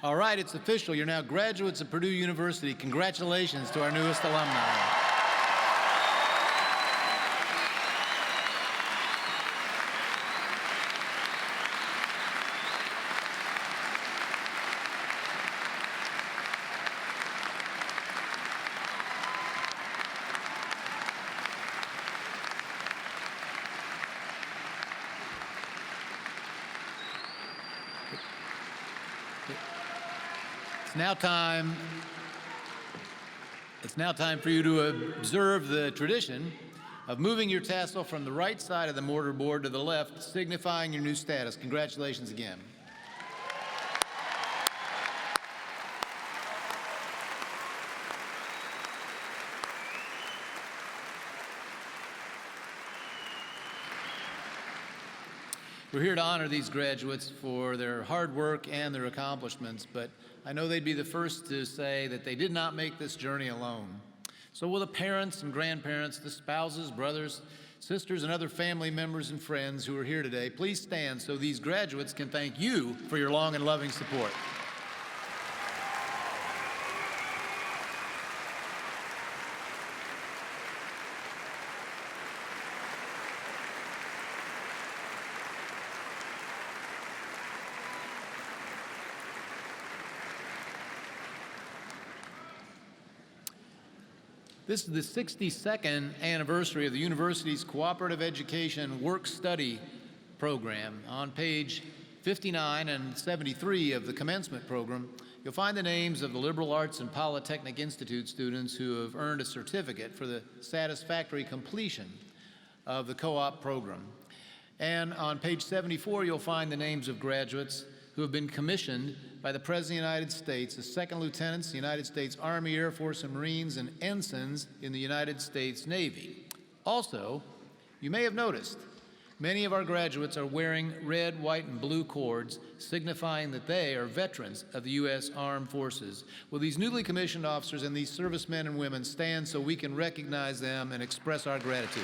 All right, it's official. You're now graduates of Purdue University. Congratulations to our newest alumni. It's now time for you to observe the tradition of moving your tassel from the right side of the mortar board to the left, signifying your new status. Congratulations again. We're here to honor these graduates for their hard work and their accomplishments, but I know they'd be the first to say that they did not make this journey alone. So will the parents and grandparents, the spouses, brothers, sisters, and other family members and friends who are here today, please stand so these graduates can thank you for your long and loving support. This is the 62nd anniversary of the university's Cooperative Education Work-Study program. On page 59 and 73 of the Commencement program, you'll find the names of the Liberal Arts and Polytechnic Institute students who have earned a certificate for the satisfactory completion of the co-op program. And on page 74, you'll find the names of graduates who have been commissioned by the President of the United States as second lieutenants in the United States Army, Air Force, and Marines, and ensigns in the United States Navy. Also, you may have noticed many of our graduates are wearing red, white, and blue cords, signifying that they are veterans of the U.S. Armed Forces. Will these newly commissioned officers and these servicemen and women stand so we can recognize them and express our gratitude?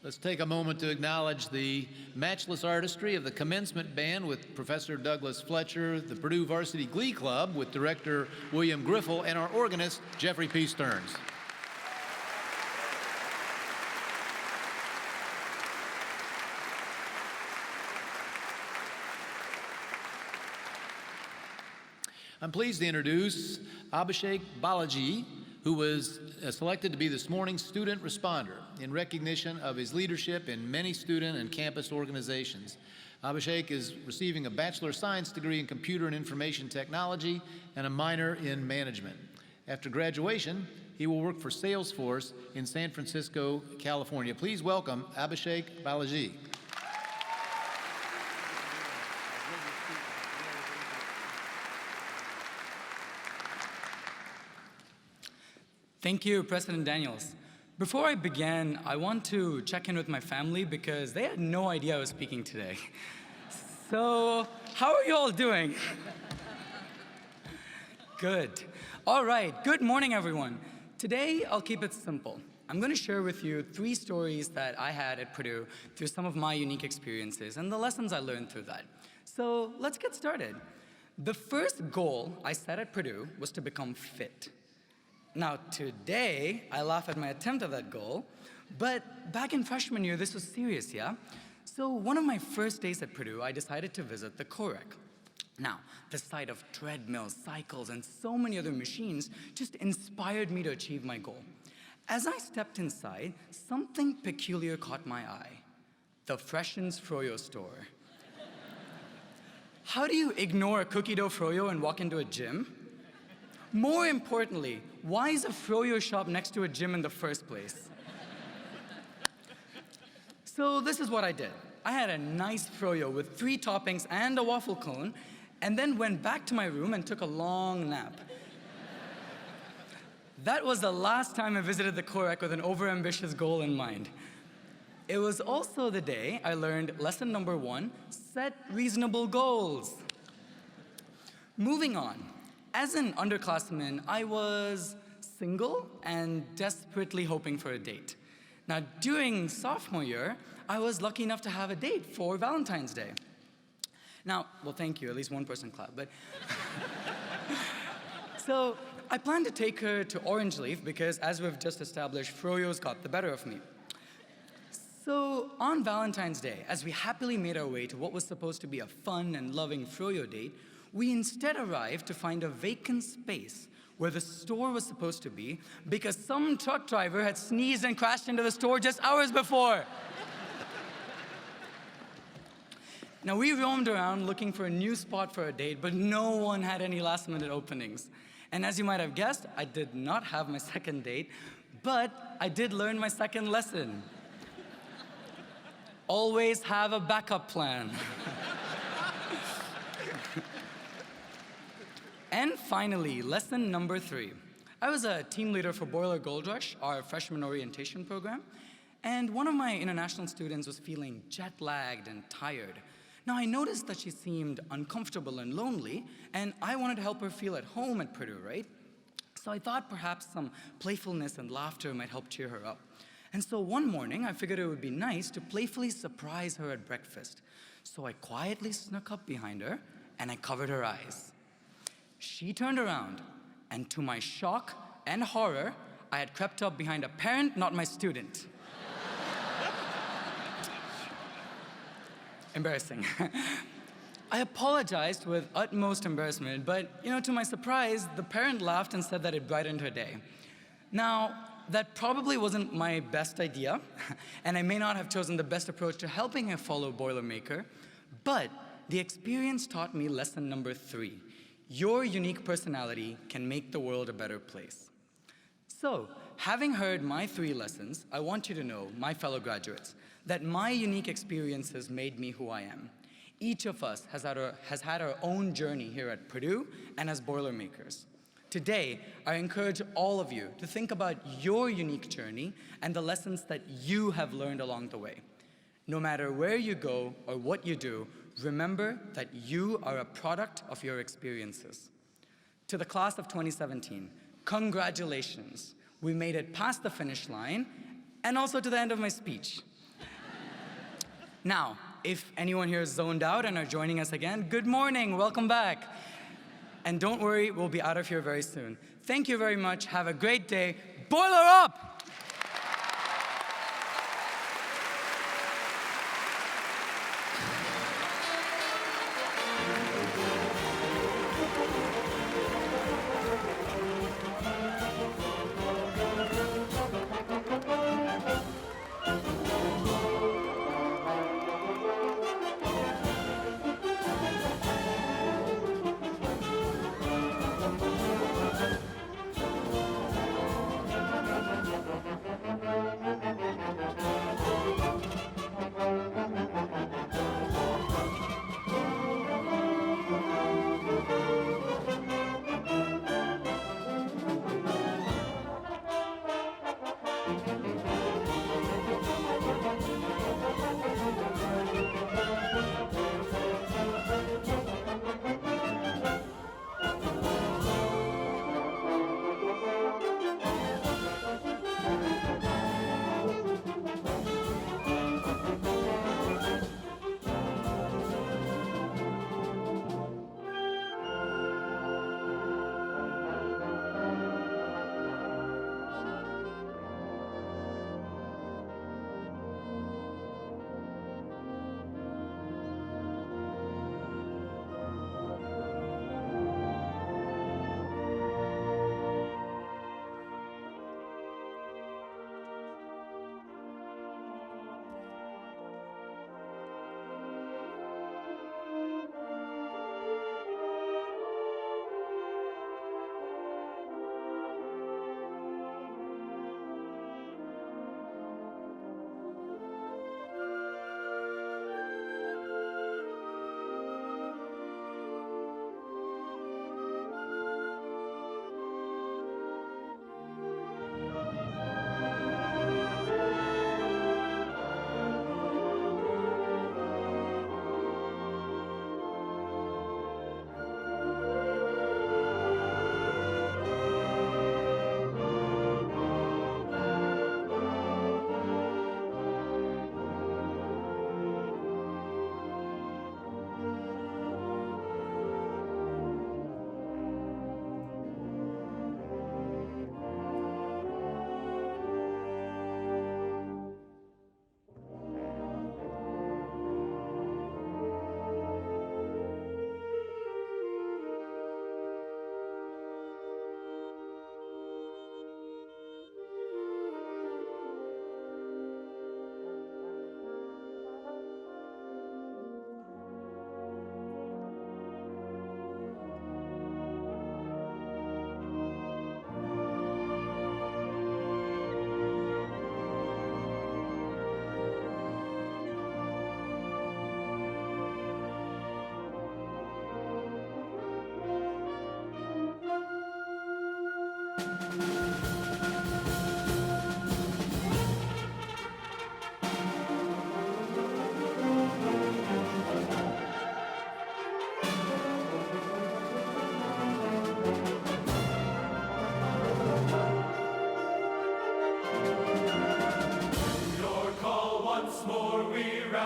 Let's take a moment to acknowledge the matchless artistry of the Commencement Band with Professor Douglas Fletcher, the Purdue Varsity Glee Club with Director William Griffel, and our organist, Jeffrey P. Stearns. I'm pleased to introduce Abhishek Balaji, who was selected to be this morning's student responder in recognition of his leadership in many student and campus organizations. Abhishek is receiving a Bachelor of Science degree in Computer and Information Technology and a minor in Management. After graduation, he will work for Salesforce in San Francisco, California. Please welcome Abhishek Balaji. Thank you, President Daniels. Before I begin, I want to check in with my family because they had no idea I was speaking today. So, how are you all doing? Good. All right, good morning, everyone. Today, I'll keep it simple. I'm going to share with you 3 stories that I had at Purdue through some of my unique experiences and the lessons I learned through that. So, let's get started. The first goal I set at Purdue was to become fit. Now, today, I laugh at my attempt at that goal, but back in freshman year, this was serious, yeah? So one of my first days at Purdue, I decided to visit the co-rec. Now, the sight of treadmills, cycles, and so many other machines just inspired me to achieve my goal. As I stepped inside, something peculiar caught my eye: the Freshens Froyo store. How do you ignore a cookie dough froyo and walk into a gym? More importantly, why is a froyo shop next to a gym in the first place? So this is what I did. I had a nice froyo with 3 toppings and a waffle cone, and then went back to my room and took a long nap. That was the last time I visited the co-rec with an overambitious goal in mind. It was also the day I learned lesson number 1, set reasonable goals. Moving on. As an underclassman, I was single and desperately hoping for a date. Now, during sophomore year, I was lucky enough to have a date for Valentine's Day. Now, well, thank you, at least one person clapped, but... So, I planned to take her to Orange Leaf because, as we've just established, froyo's got the better of me. So, on Valentine's Day, as we happily made our way to what was supposed to be a fun and loving froyo date, we instead arrived to find a vacant space where the store was supposed to be because some truck driver had sneezed and crashed into the store just hours before. Now, we roamed around looking for a new spot for a date, but no one had any last-minute openings. And as you might have guessed, I did not have my second date, but I did learn my second lesson. Always have a backup plan. And finally, lesson number 3. I was a team leader for Boiler Gold Rush, our freshman orientation program, and one of my international students was feeling jet-lagged and tired. Now, I noticed that she seemed uncomfortable and lonely, and I wanted to help her feel at home at Purdue, right? So I thought perhaps some playfulness and laughter might help cheer her up. And so one morning, I figured it would be nice to playfully surprise her at breakfast. So I quietly snuck up behind her, and I covered her eyes. She turned around, and to my shock and horror, I had crept up behind a parent, not my student. Embarrassing. I apologized with utmost embarrassment, but to my surprise, the parent laughed and said that it brightened her day. Now, that probably wasn't my best idea, and I may not have chosen the best approach to helping a fellow Boilermaker, but the experience taught me lesson number 3. Your unique personality can make the world a better place. So, having heard my 3 lessons, I want you to know, my fellow graduates, that my unique experiences made me who I am. Each of us has had our own journey here at Purdue and as Boilermakers. Today, I encourage all of you to think about your unique journey and the lessons that you have learned along the way. No matter where you go or what you do, remember that you are a product of your experiences. To the class of 2017, congratulations. We made it past the finish line and also to the end of my speech. Now, if anyone here is zoned out and are joining us again, good morning, welcome back. And don't worry, we'll be out of here very soon. Thank you very much, have a great day. Boiler up!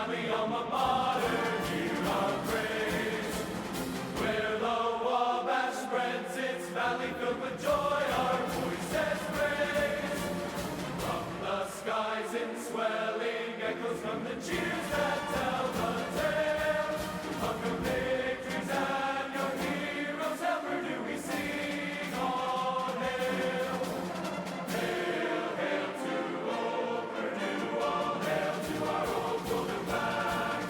proudly alma mater, hear our praise. Where the Wabash spreads its valley filled with joy, our voices raise. From the skies in swelling echoes come the cheers that tell the tale of your victories and your heroes. Hail Purdue, we sing all hail. Hail, hail to old Purdue, all hail to our old golden flag.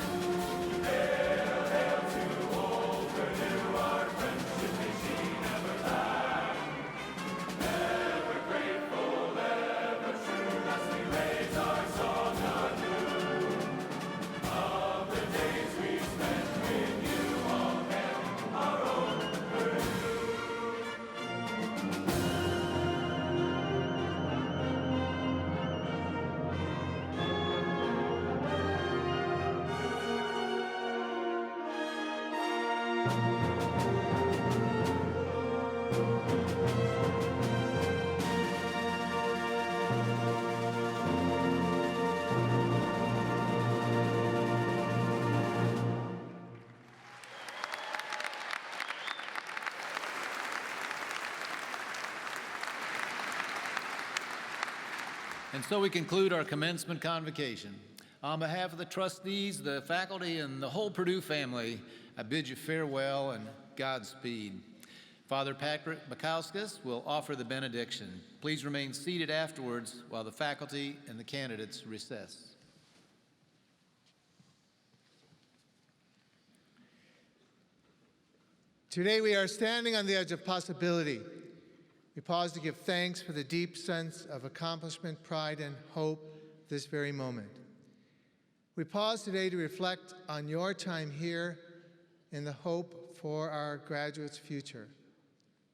Hail, hail to old Purdue, our friendship may she never lack. Ever grateful, ever true, as we raise our song anew. Of the days we spent with you, all hail our own Purdue. And so we conclude our commencement convocation. On behalf of the trustees, the faculty, and the whole Purdue family, I bid you farewell and Godspeed. Father Patrick Makauskas will offer the benediction. Please remain seated afterwards while the faculty and the candidates recess. Today we are standing on the edge of possibility. We pause to give thanks for the deep sense of accomplishment, pride, and hope this very moment. We pause today to reflect on your time here and the hope for our graduates' future.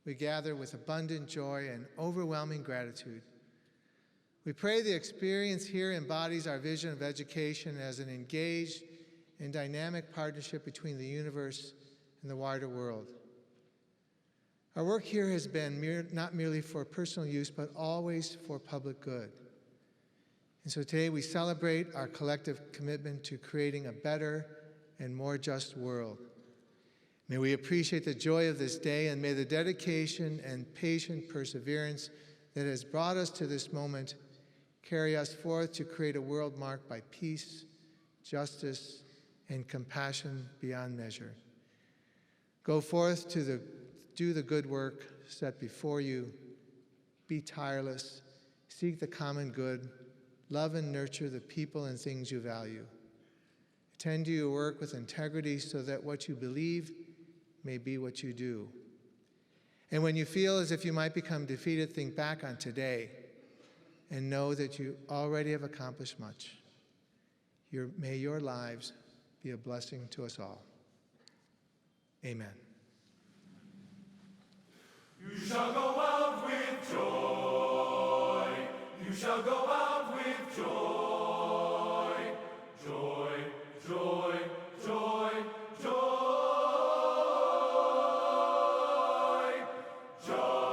We gather with abundant joy and overwhelming gratitude. We pray the experience here embodies our vision of education as an engaged and dynamic partnership between the universe and the wider world. Our work here has been not merely for personal use, but always for public good. And so today we celebrate our collective commitment to creating a better and more just world. May we appreciate the joy of this day, and may the dedication and patient perseverance that has brought us to this moment carry us forth to create a world marked by peace, justice, and compassion beyond measure. Go forth to do the good work set before you. Be tireless. Seek the common good. Love and nurture the people and things you value. Attend to your work with integrity so that what you believe may be what you do. And when you feel as if you might become defeated, think back on today and know that you already have accomplished much. May your lives be a blessing to us all. Amen. You shall go out with joy. You shall go out with joy. Joy, joy, joy, joy. Joy.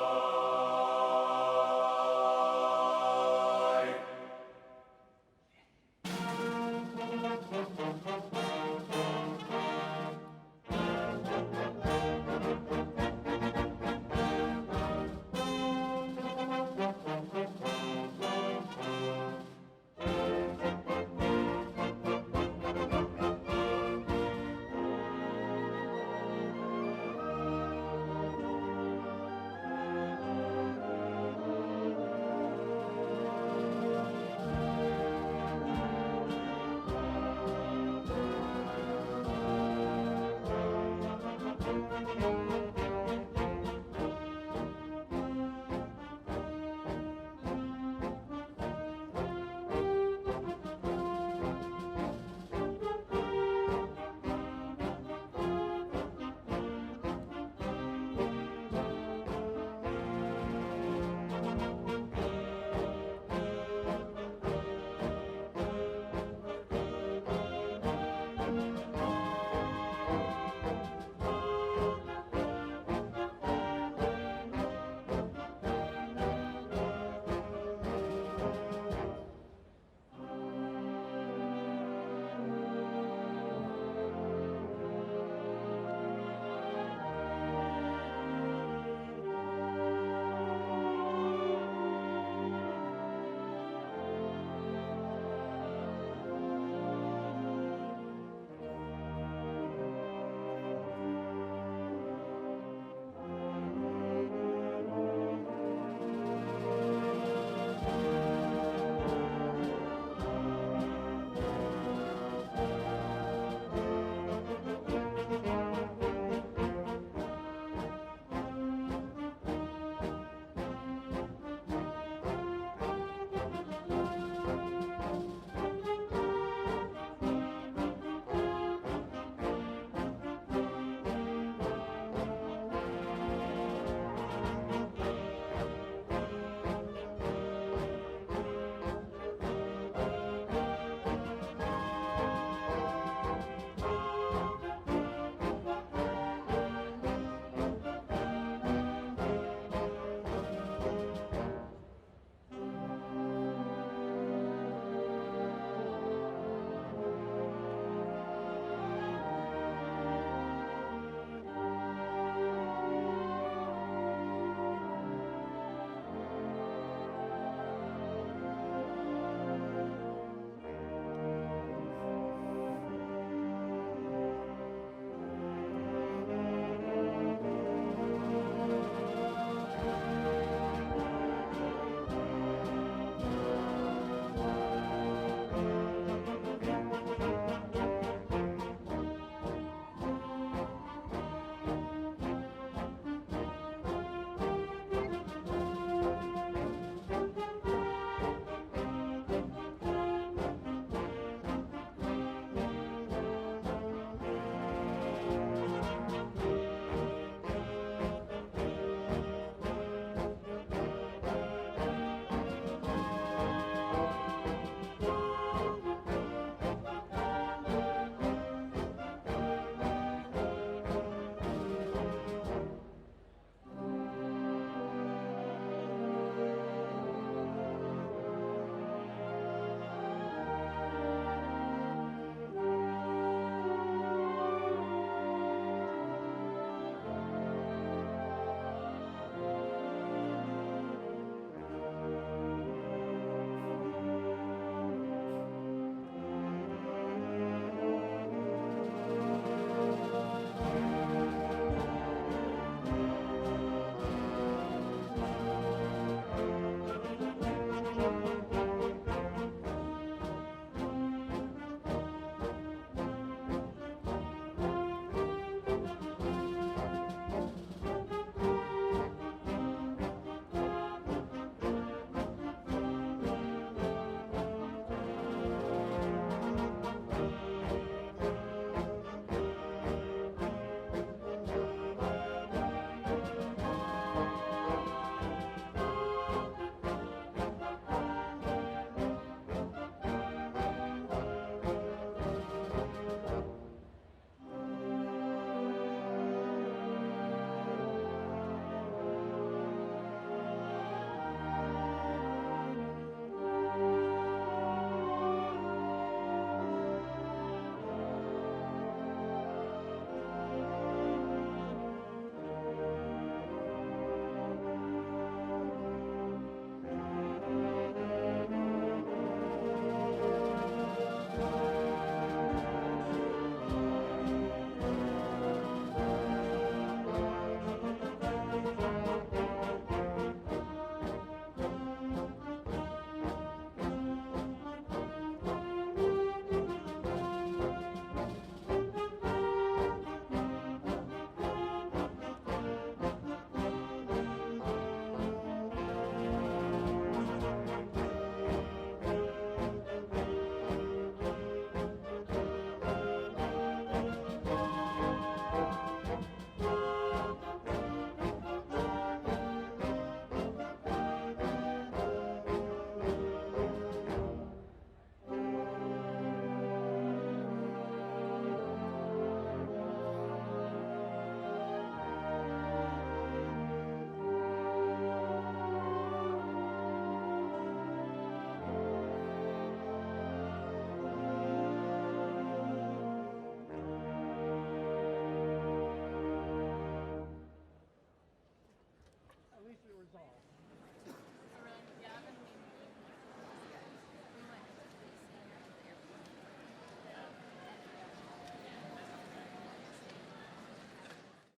resolved